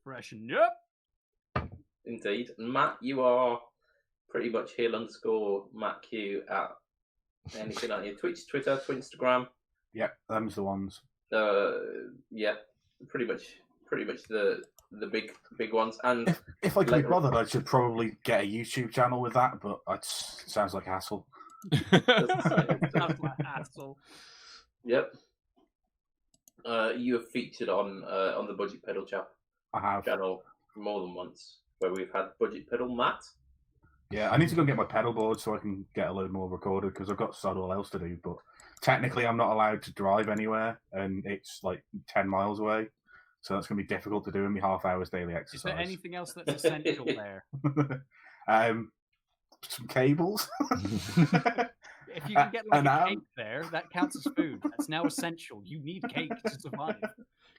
Speaker 2: Freshen up!
Speaker 1: Indeed. And Matt, you are pretty much Hill_MattQ at anything on your Twitch, Twitter, Instagram.
Speaker 4: Yeah, them's the ones.
Speaker 1: Yeah, pretty much the big ones. And
Speaker 4: if I could be bothered, I should probably get a YouTube channel with that, but it sounds like hassle.
Speaker 2: Sounds like hassle.
Speaker 1: Yep. You have featured on the Budget Pedal
Speaker 4: I have.
Speaker 1: channel more than once, where we've had Budget Pedal Matt.
Speaker 4: Yeah, I need to go and get my pedal board so I can get a load more recorded because I've got sod all else to do. But technically, I'm not allowed to drive anywhere, and it's like 10 miles away, so that's going to be difficult to do in my half hours daily exercise.
Speaker 2: Is there anything else that's essential there?
Speaker 4: Some cables.
Speaker 2: If you can get like a cake there, that counts as food. That's now essential. You need cake to survive.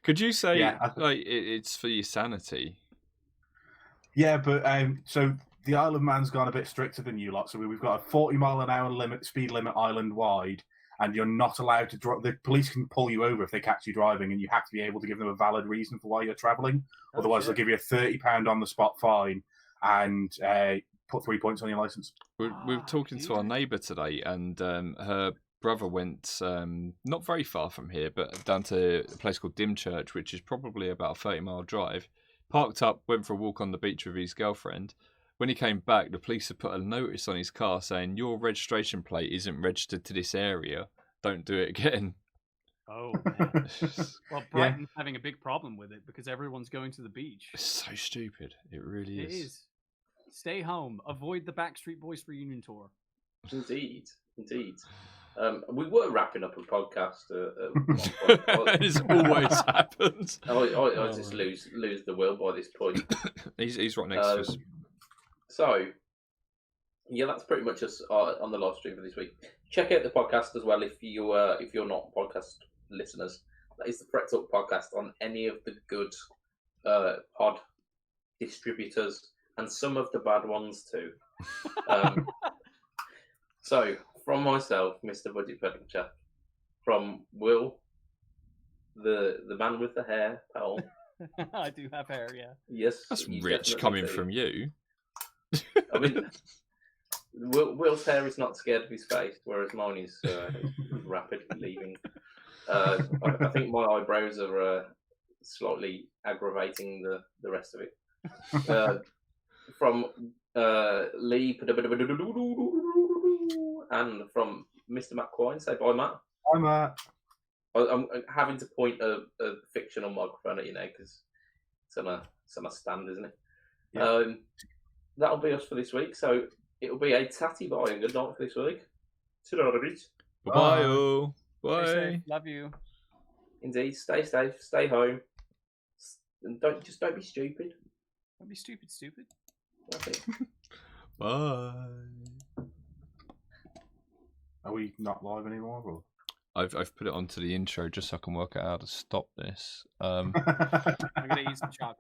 Speaker 3: Could you say like it's for your sanity?
Speaker 4: Yeah, but so the Isle of Man's gone a bit stricter than you lot. So we've got a 40-mile-an-hour speed limit island wide, and you're not allowed to drive. The police can pull you over if they catch you driving, and you have to be able to give them a valid reason for why you're travelling. Otherwise, they'll give you a £30 on the spot fine and put 3 points on your license.
Speaker 3: We were talking to our neighbour today, and her brother went not very far from here, but down to a place called Dymchurch, which is probably about a 30-mile drive. Parked up, went for a walk on the beach with his girlfriend. When he came back, the police had put a notice on his car saying, "Your registration plate isn't registered to this area. Don't do it again."
Speaker 2: Oh, man. Well, Brighton's having a big problem with it because everyone's going to the beach.
Speaker 3: It's so stupid. It really is.
Speaker 2: It is. Stay home. Avoid the Backstreet Boys reunion tour.
Speaker 1: Indeed. We were wrapping up a podcast at one point.
Speaker 3: It's always happens.
Speaker 1: I just lose the will by this point.
Speaker 3: He's right next to us.
Speaker 1: So, yeah, that's pretty much us on the live stream for this week. Check out the podcast as well if you're not podcast listeners. That is the Fret Talk podcast on any of the good pod distributors and some of the bad ones too. So, from myself, Mr. Budget Pedal Chap, from Will, the man with the hair, pal.
Speaker 2: I do have hair, yeah.
Speaker 1: Yes,
Speaker 3: that's rich coming from you.
Speaker 1: I mean, Will's hair is not scared of his face, whereas mine is rapidly leaving. I think my eyebrows are slightly aggravating the rest of it. From Lee, and from Mr. Matt Quine, say bye, Matt.
Speaker 4: Bye, Matt.
Speaker 1: I'm having to point a fictional microphone at you now because it's on a stand, isn't it? Yeah. That'll be us for this week. So it'll be a tatty bye and good night for this week.
Speaker 3: Bye. Bye.
Speaker 2: Stay safe. Love you.
Speaker 1: Indeed. Stay safe. Stay home. And don't be stupid.
Speaker 2: Don't be stupid.
Speaker 1: That's it.
Speaker 3: Bye.
Speaker 4: Are we not live anymore? Or?
Speaker 3: I've put it onto the intro just so I can work out how to stop this.
Speaker 2: I'm gonna eat some chocolate.